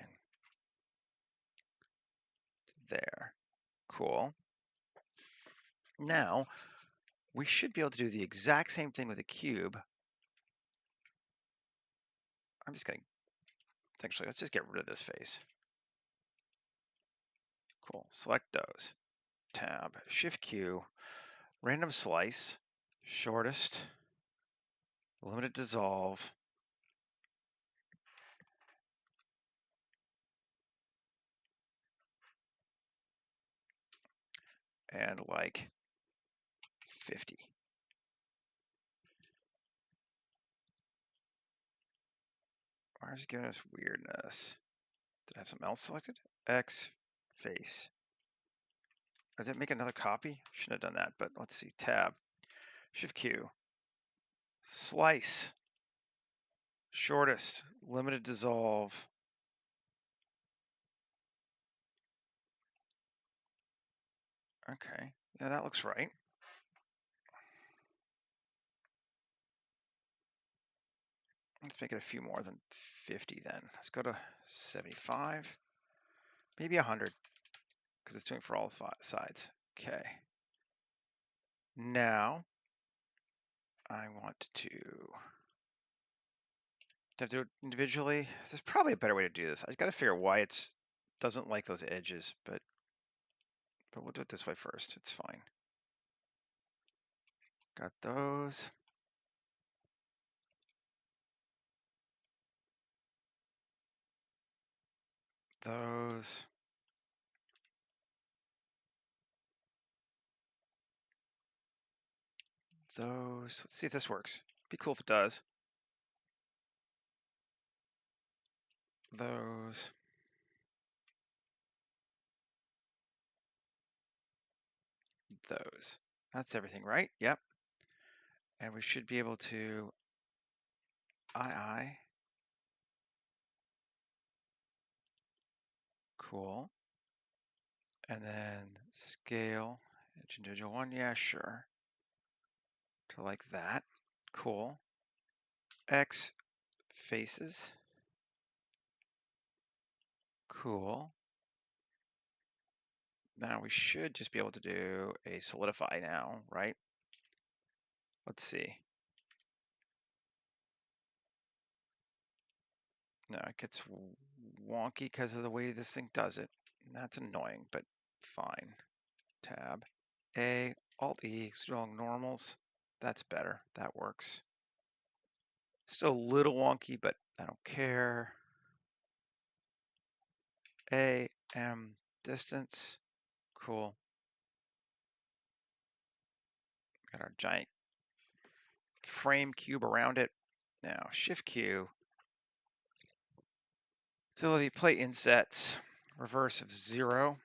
there. Cool. Now, we should be able to do the exact same thing with a cube. I'm just going to, actually, let's just get rid of this face. Cool. Select those. Tab, Shift Q, random slice, shortest, limited dissolve, and like 50. Why is it giving us weirdness? Did I have something else selected? X face. Does it make another copy? Shouldn't have done that, but let's see. Tab, Shift Q, slice, shortest, limited dissolve. Okay, yeah, that looks right. Let's make it a few more than 50 then. Let's go to 75, maybe 100, because it's doing for all sides. Okay. Now, I want to do it individually. There's probably a better way to do this. I got to figure out why it doesn't like those edges, but we'll do it this way first. It's fine. Got those. Those. Those. Let's see if this works. Be cool if it does. Those. Those. That's everything, right? Yep. And we should be able to I. Cool. And then scale each individual one. Yeah, sure. To like that. Cool. X faces. Cool. Now we should just be able to do a solidify now, right? Let's see. No, it gets wonky because of the way this thing does it. That's annoying, but fine. Tab. A, Alt E, strong normals. That's better. That works. Still a little wonky, but I don't care. A, M, distance. Cool. Got our giant frame cube around it. Now, Shift Q. Utility plate insets. Reverse of 0.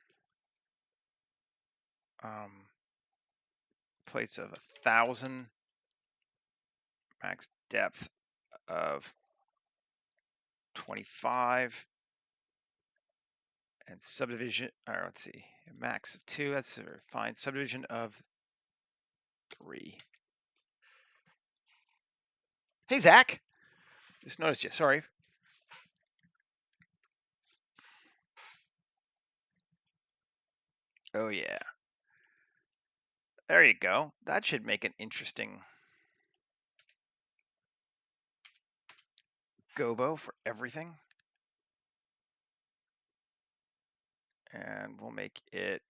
Plates of 1,000. Max depth of 25. And subdivision, or let's see, Max of 2, that's very fine. Subdivision of 3. Hey, Zach. Just noticed you, sorry. Oh, yeah. There you go. That should make an interesting gobo for everything. And we'll make it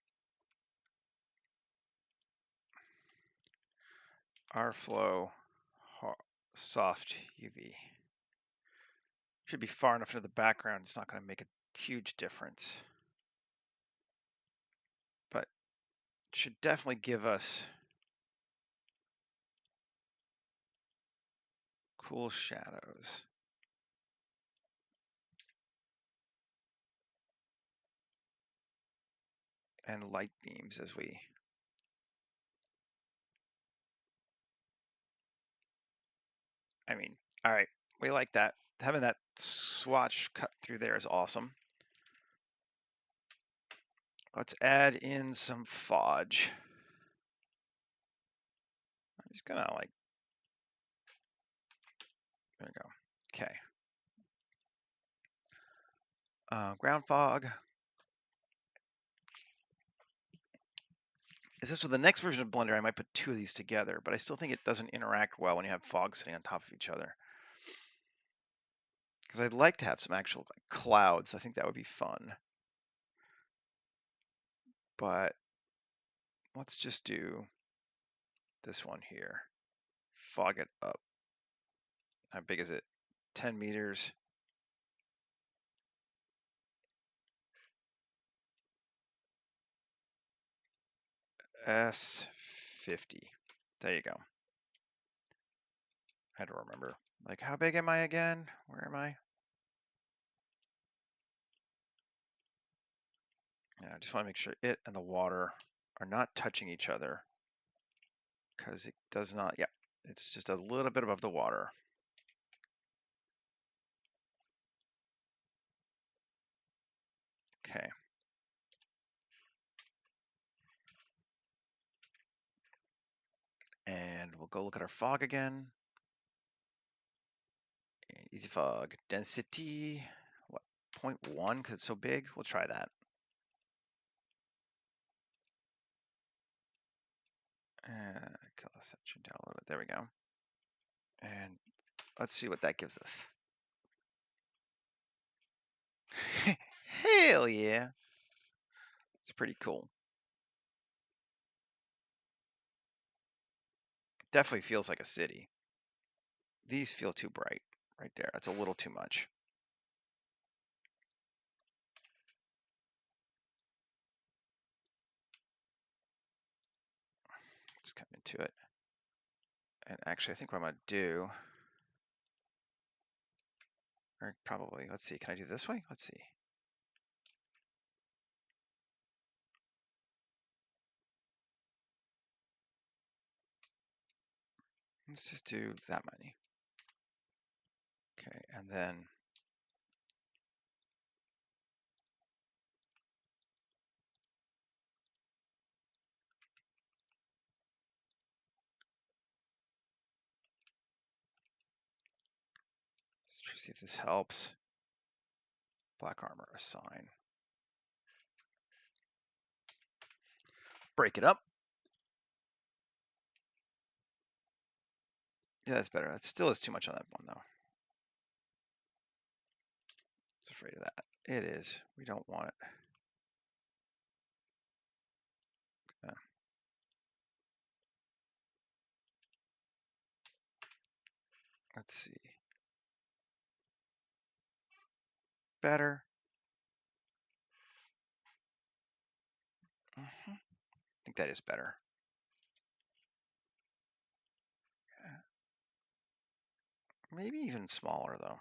rflow soft UV. Should be far enough into the background. It's not going to make a huge difference. But it should definitely give us cool shadows. And light beams as we all right, we like that. Having that swatch cut through there is awesome. Let's add in some fudge. I'm just gonna like, there we go. Okay. Ground fog. If this was the next version of Blender, I might put 2 of these together, but I still think it doesn't interact well when you have fog sitting on top of each other. Because I'd like to have some actual clouds. I think that would be fun. But let's just do this one here. Fog it up. How big is it? 10 meters. S50. There you go. I had to remember. Like, how big am I again? Where am I? Yeah, I just want to make sure it and the water are not touching each other, because it does not, yeah, it's just a little bit above the water. Okay. And we'll go look at our fog again. Easy fog, density, what, 0.1, because it's so big? We'll try that. Color saturation down a little bit, there we go. And let's see what that gives us. Hell yeah. It's pretty cool. Definitely feels like a city. These feel too bright right there. That's a little too much. Let's come into it. And actually, I think what I'm going to do, or probably, let's see, can I do it this way? Let's see. Let's just do that many. Okay, and then let's see if this helps. Black armor, assign. Break it up. Yeah, that's better. That still is too much on that one, though. I was afraid of that. It is. We don't want it. Let's see. Better. I think that is better. Maybe even smaller, though.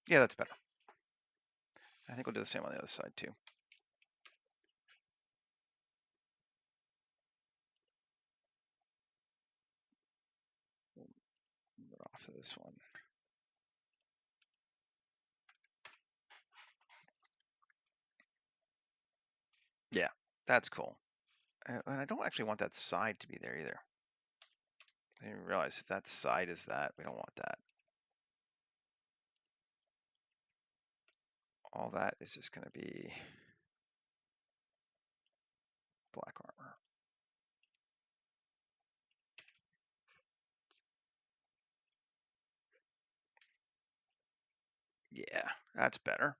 Yeah, that's better. I think we'll do the same on the other side, too. to this one. Yeah, that's cool. And I don't actually want that side to be there either. I didn't realize if that side is that, we don't want that. All that is just going to be black armor. Yeah, that's better.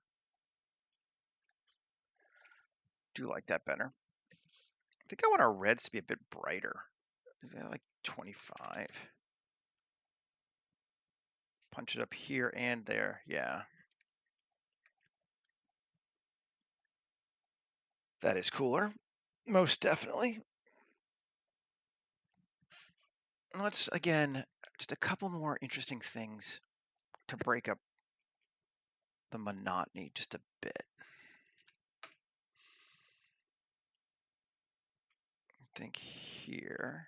Do like that better. I think I want our reds to be a bit brighter. Like 25. Punch it up here and there. Yeah. That is cooler. Most definitely. Let's, again, just a couple more interesting things to break up the monotony just a bit. I think here.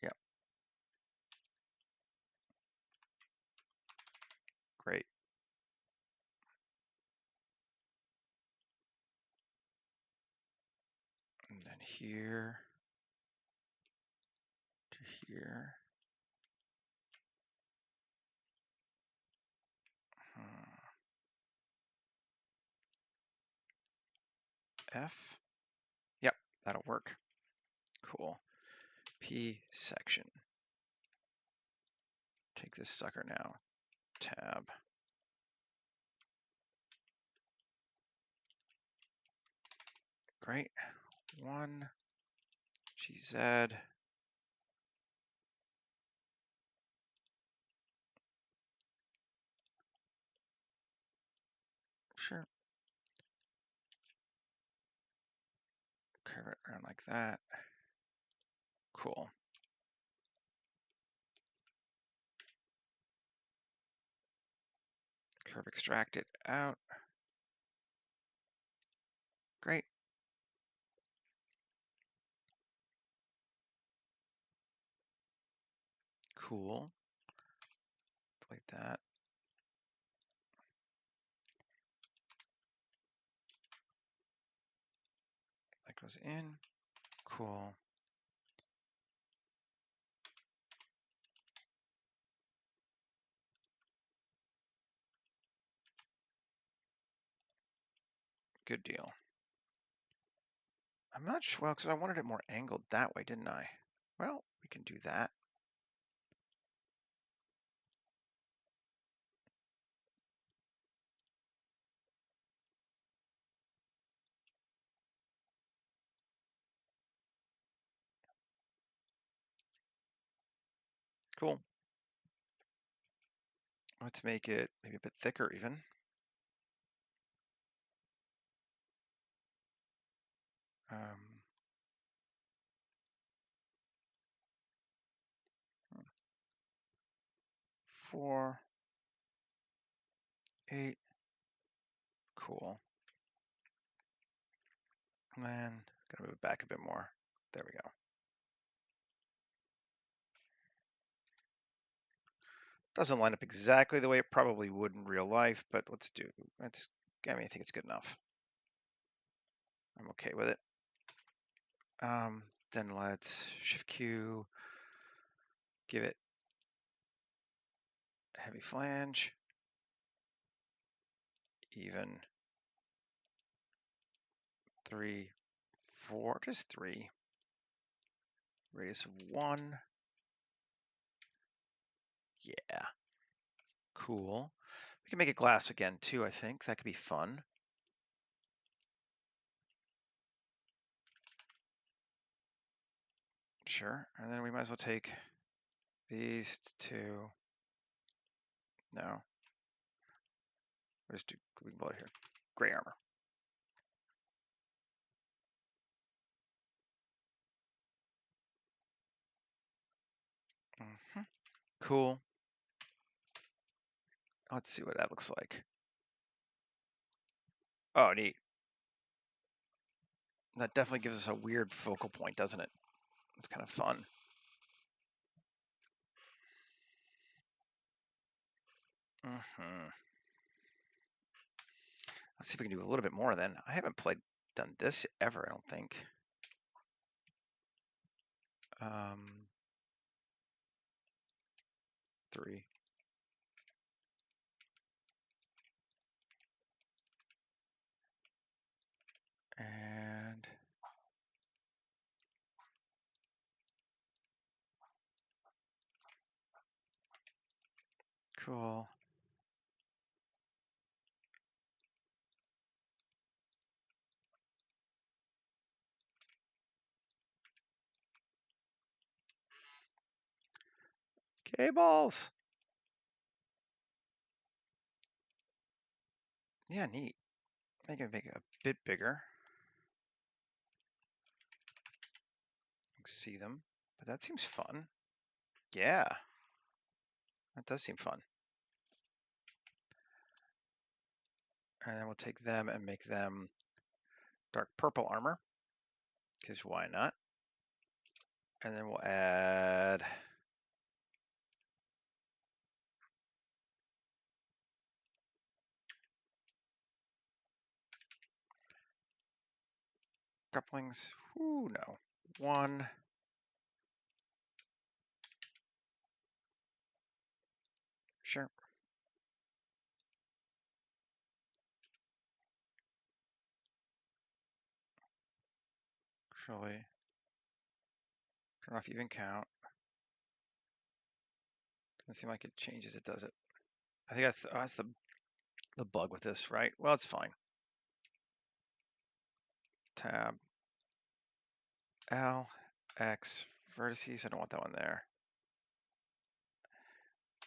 Yep. Great. And then here to here. F. Yep, that'll work. Cool. P section. Take this sucker now. Tab. Great. 1 GZ. Sure. Curve it around like that. Cool. Curve extract it out. Great. Cool. Like that. That goes in. Cool. Good deal. I'm not sure, well, because I wanted it more angled that way, didn't I? Well, we can do that. Cool. Let's make it maybe a bit thicker even. Um, 4, 8. Cool. And then gotta move it back a bit more. There we go. Doesn't line up exactly the way it probably would in real life, but I think it's good enough. I'm okay with it. Then let's Shift Q, give it heavy flange, even 3, 4, just 3. Radius of 1. Yeah. Cool. We can make it glass again too, I think. That could be fun. Sure. And then we might as well take these two. No. We can blow it here. Gray armor. Cool. Let's see what that looks like. Oh, neat. That definitely gives us a weird focal point, doesn't it? It's kind of fun. Let's see if we can do a little bit more then. I haven't done this ever, I don't think. 3. And cool. Cables. Yeah, neat. Make it a bit bigger. See them, but that seems fun. Yeah, that does seem fun. And then we'll take them and make them dark purple armor, because why not? And then we'll add couplings. Ooh, no. 1. Sure. Actually, turn off even count. Doesn't seem like it changes it, does it? I think that's the bug with this, right? Well, it's fine. Tab L X vertices. I don't want that one there.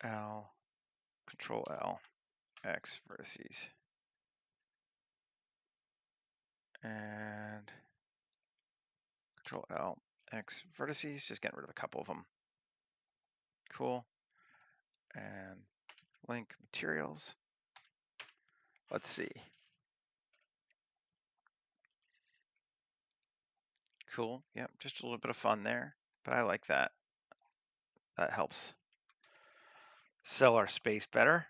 L Control L X vertices. And Control L X vertices. Just getting rid of a couple of them. Cool. And link materials. Let's see. Cool. Yep, just a little bit of fun there, but I like that. That helps sell our space better.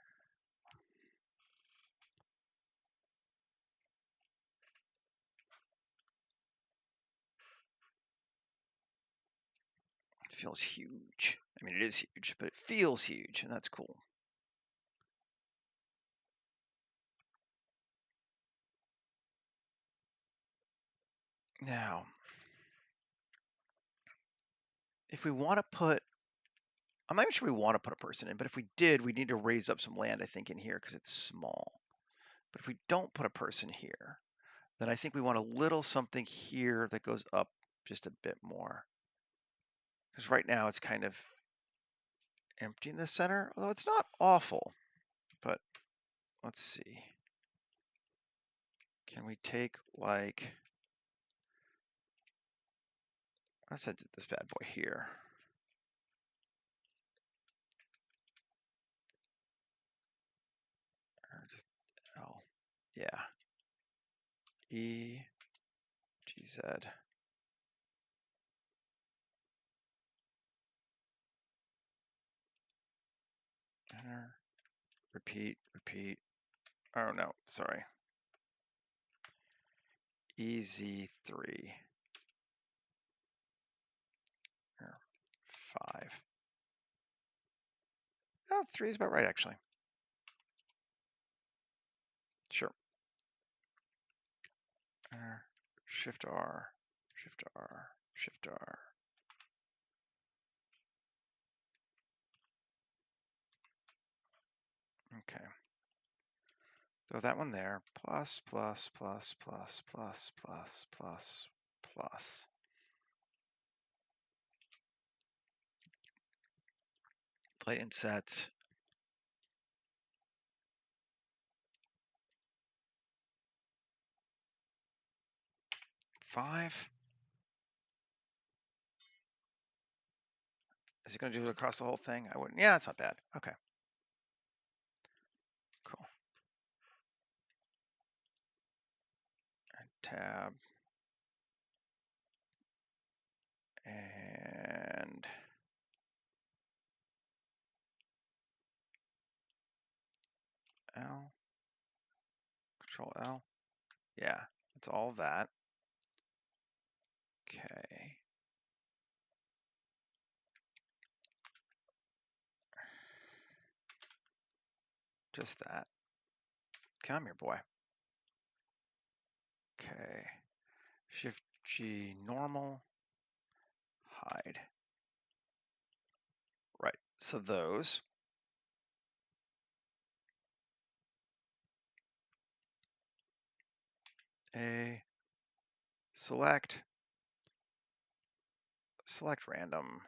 It feels huge. I mean, it is huge, but it feels huge, and that's cool. Now, if we want to put, I'm not even sure we want to put a person in, but if we did, we need to raise up some land, I think, in here because it's small. But if we don't put a person here, then I think we want a little something here that goes up just a bit more. Because right now it's kind of empty in the center, although it's not awful. But let's see. Can we take like, I said this bad boy here. Or just L. Yeah. E G Z. Enter. Repeat, repeat. Oh no, sorry. EZ3. 5. Oh, 3 is about right, actually. Sure. Shift R, Shift R, Shift R. Okay. Throw that one there. Plus, plus, plus, plus, plus, plus, plus, plus. Play and sets. 5. Is it going to do it across the whole thing? I wouldn't. Yeah, it's not bad. Okay. Cool. And tab. And Control L. Yeah, it's all that. Okay. Just that. Come here, boy. Okay. Shift G, normal, hide. Right, so those. A, select random.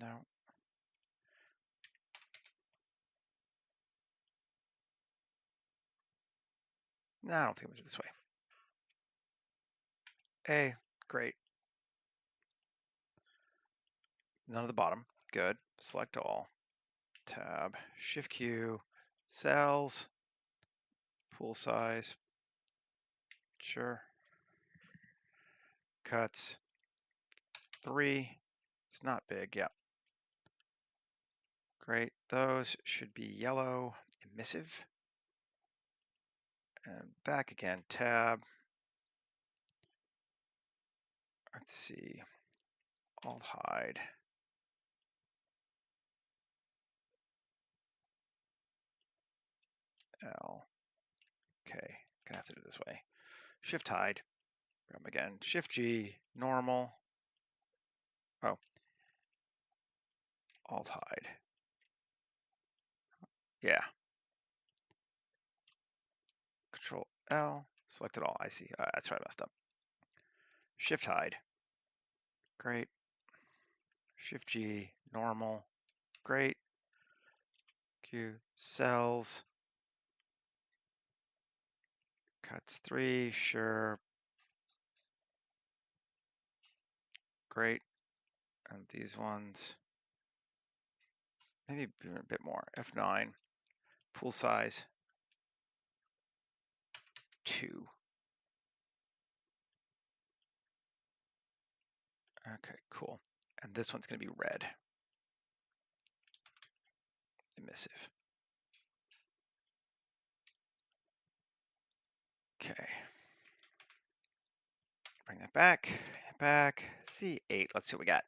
No. No, I don't think we'll do it this way. A, great. None of the bottom, good. Select all. Tab, Shift Q, cells, pool size, sure. Cuts, 3. It's not big, yeah. Great, those should be yellow, emissive. And back again, tab. Let's see, Alt hide. L. Okay, gonna have to do it this way. Shift hide. Grab again. Shift G, normal. Oh, Alt hide. Yeah. Control L. Select it all. I see. That's right, I messed up. Shift hide. Great. Shift G, normal. Great. Q, cells. Cuts 3, sure. Great. And these ones, maybe a bit more. F9, pool size, 2. Okay, cool. And this one's gonna be red. Emissive. Okay. Bring that back, C8, let's see what we got.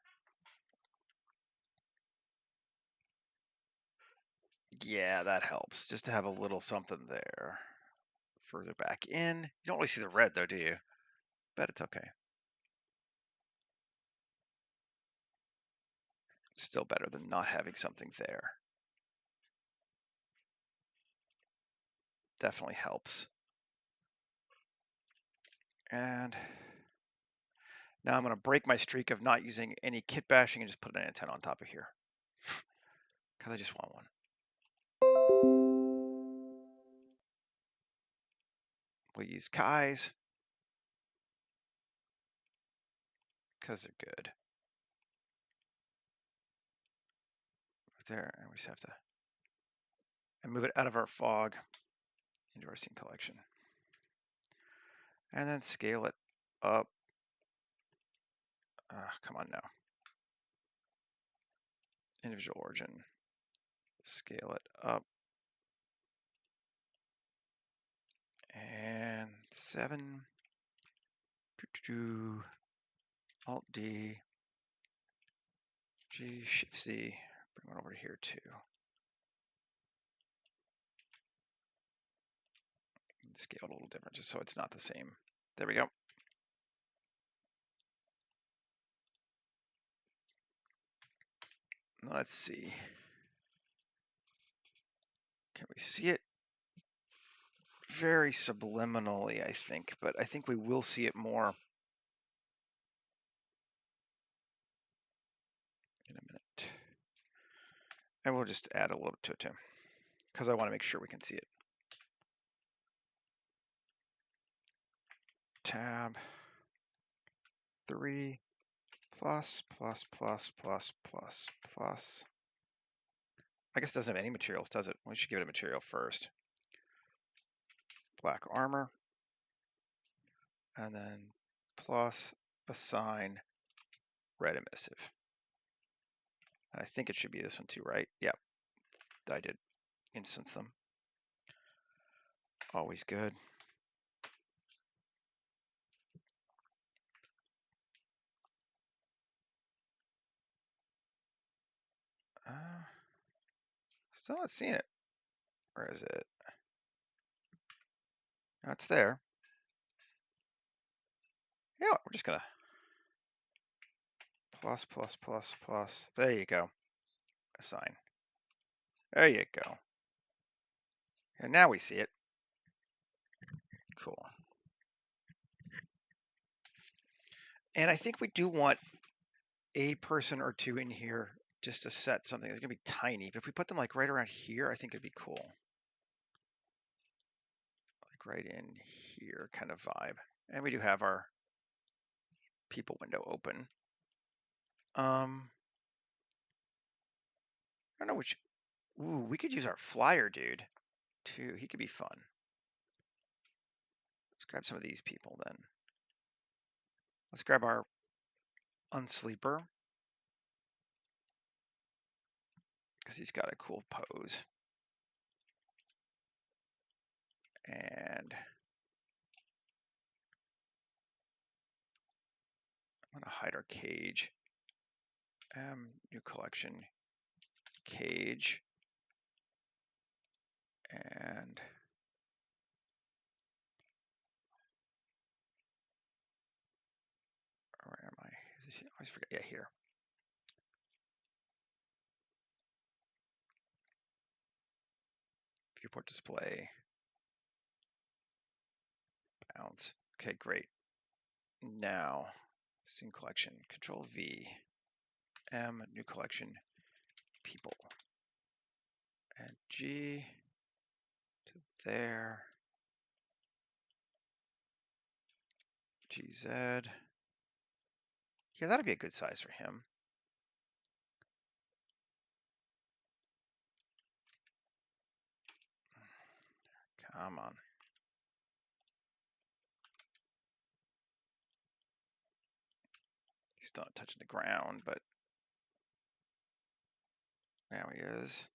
Yeah, that helps, just to have a little something there. Further back in. You don't really see the red though, do you? Bet it's okay. Still better than not having something there. Definitely helps. And now I'm going to break my streak of not using any kit bashing and just put an antenna on top of here. Because I just want one. We'll use Kai's. Because they're good. Right there, and we just have to and move it out of our fog into our scene collection. And then scale it up. Come on now. Individual origin. Scale it up. And 7. Alt D. G, Shift C. Bring one over here too. Scale it a little different just so it's not the same. There we go. Let's see. Can we see it? Very subliminally, I think, but I think we will see it more in a minute. And we'll just add a little bit to it too, because I want to make sure we can see it. Tab 3 plus plus plus plus plus plus. I guess it doesn't have any materials, does it? We should give it a material first. Black armor. And then plus assign red emissive. And I think it should be this one too, right? Yep, I did instance them. Always good. Still not seeing it. Where is it? No, it's there. Yeah, we're just gonna plus, plus, plus, plus. There you go. Assign. There you go. And now we see it. Cool. And I think we do want a person or two in here just to set something. It's gonna be tiny, but if we put them like right around here, I think it'd be cool. Like right in here kind of vibe. And we do have our people window open. I don't know which. Ooh, we could use our flyer dude too. He could be fun. Let's grab some of these people then. Let's grab our unsleeper because he's got a cool pose. And I'm gonna hide our cage. New collection, cage, and where am I? I always forget. Yeah, here. Viewport display. Bounce. Okay, great. Now, scene collection. Control V. New collection. People. And G to there. GZ. Yeah, that'd be a good size for him. Come on. He's still not touching the ground, but now he is.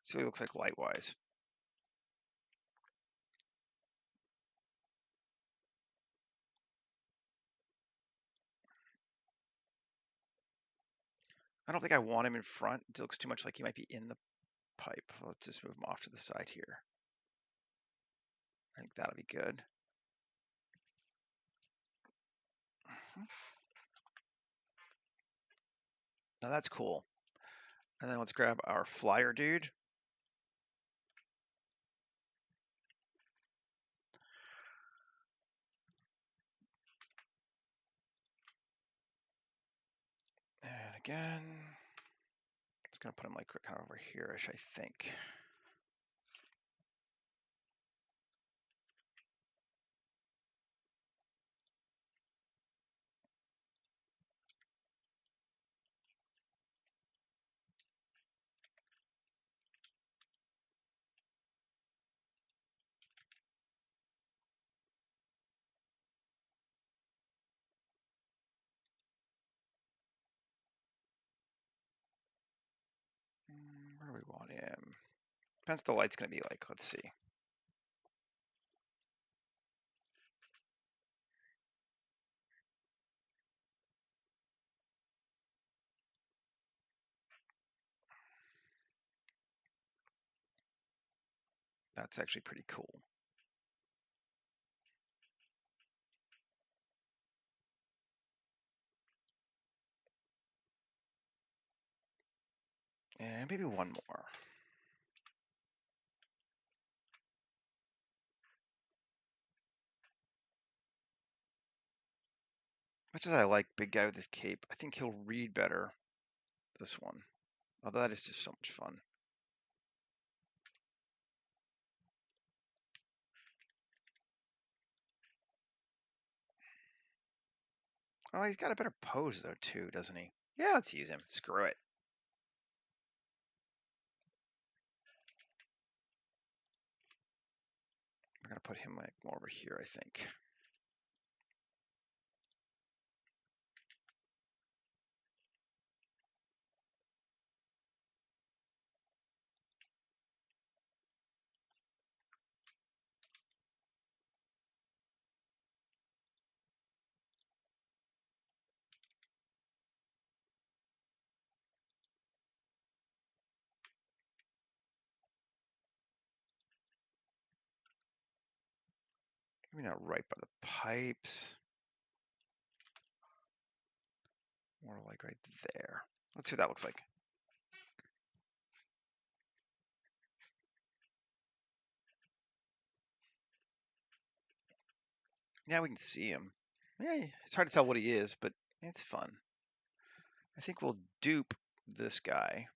See what he looks like light-wise. I don't think I want him in front. It looks too much like he might be in the pipe. Let's just move him off to the side here. I think that'll be good. Now that's cool. And then let's grab our flyer dude. And again, it's gonna put him like kind of over here-ish, I think. Where do we want him? Depends what the light's gonna be like. Let's see. That's actually pretty cool. And maybe one more. Much as I like big guy with his cape, I think he'll read better this one. Although that is just so much fun. Oh, he's got a better pose though too, doesn't he? Yeah, let's use him. Screw it. We're gonna put him like more over here, I think. Maybe not right by the pipes. More like right there. Let's see what that looks like. Yeah, we can see him. Yeah, it's hard to tell what he is, but it's fun. I think we'll dupe this guy.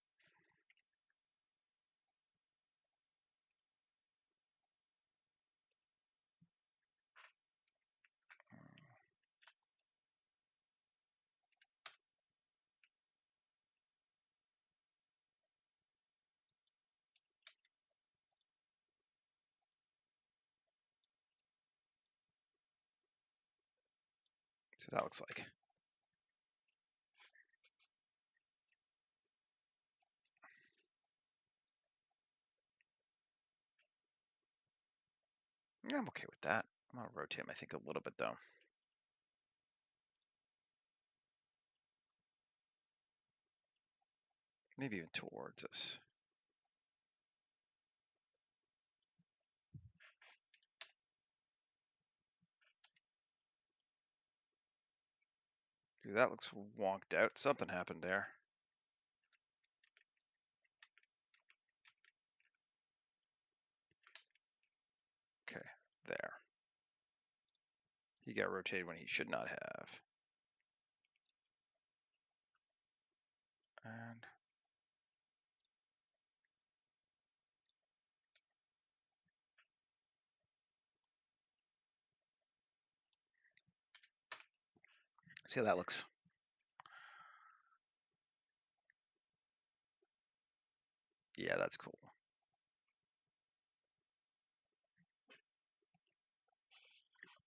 See what that looks like. Yeah, I'm okay with that. I'm gonna rotate him, I think, a little bit though. Maybe even towards us. Dude, that looks wonked out. Something happened there. Okay, there. He got rotated when he should not have. And see how that looks. Yeah, that's cool.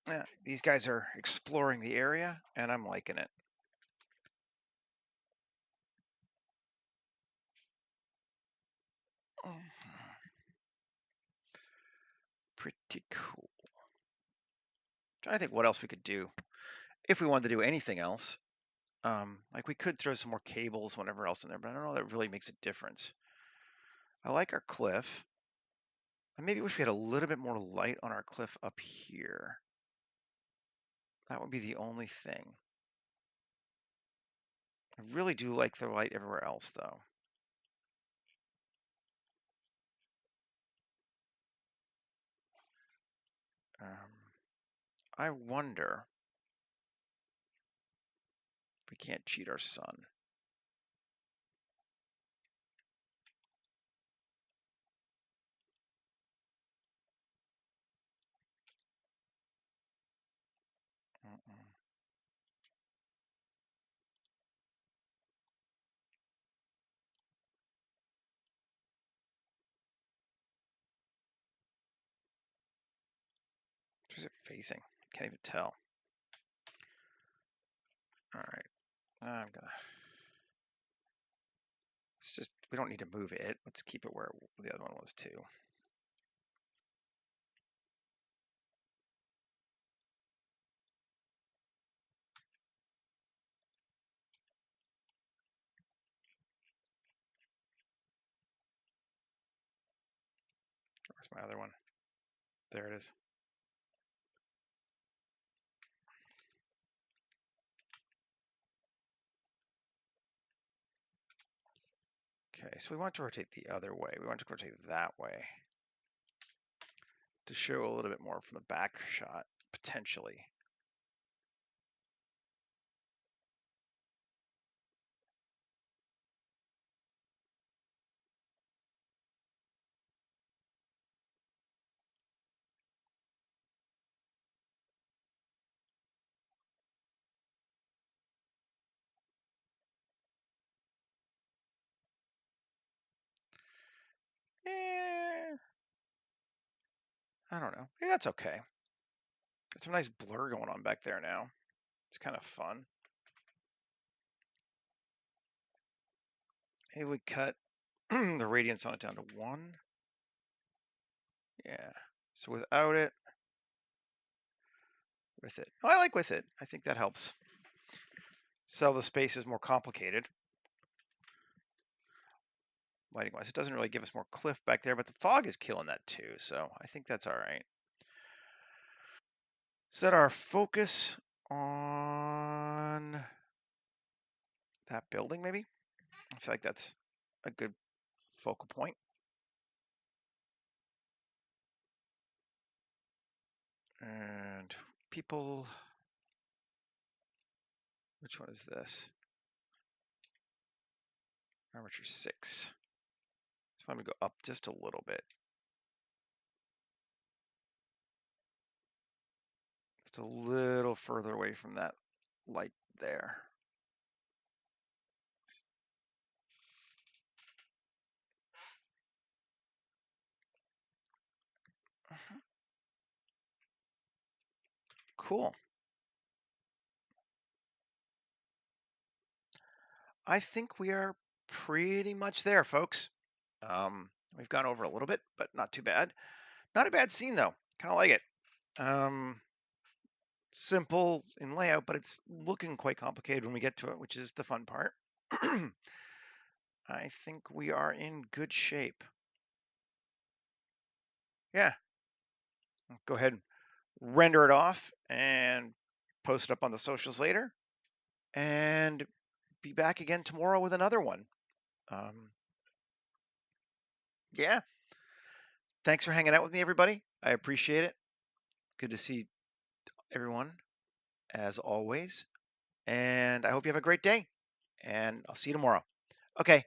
Yeah, these guys are exploring the area, and I'm liking it. Pretty cool. Trying to think what else we could do if we wanted to do anything else. Like we could throw some more cables, whatever else in there, but I don't know that really makes a difference. I like our cliff. I maybe wish we had a little bit more light on our cliff up here. That would be the only thing. I really do like the light everywhere else, though. I wonder if we can't cheat our sun. Mm-mm. Where's it facing? Can't even tell. All right, I'm gonna. It's just we don't need to move it. Let's keep it where the other one was too. Where's my other one? There it is. Okay, so we want to rotate the other way. We want to rotate that way to show a little bit more from the back shot, potentially. Eh, I don't know. Hey, that's okay. Got some nice blur going on back there now. It's kind of fun. Hey, we cut the radiance on it down to 1. Yeah. So without it, with it. Oh, I like with it. I think that helps. So the space is more complicated. Lighting wise, it doesn't really give us more cliff back there, but the fog is killing that too. So I think that's all right. Set our focus on that building, maybe. I feel like that's a good focal point. And people, which one is this? Armature 6. So I'm going to go up just a little bit. Just a little further away from that light there. Cool. I think we are pretty much there, folks. We've gone over a little bit, but not too bad. Not a bad scene, though. Kind of like it. Simple in layout, but it's looking quite complicated when we get to it, which is the fun part. I think we are in good shape. Yeah. Go ahead and render it off and post it up on the socials later. And be back again tomorrow with another one. Yeah. Thanks for hanging out with me, everybody. I appreciate it. Good to see everyone, as always. And I hope you have a great day. And I'll see you tomorrow. Okay.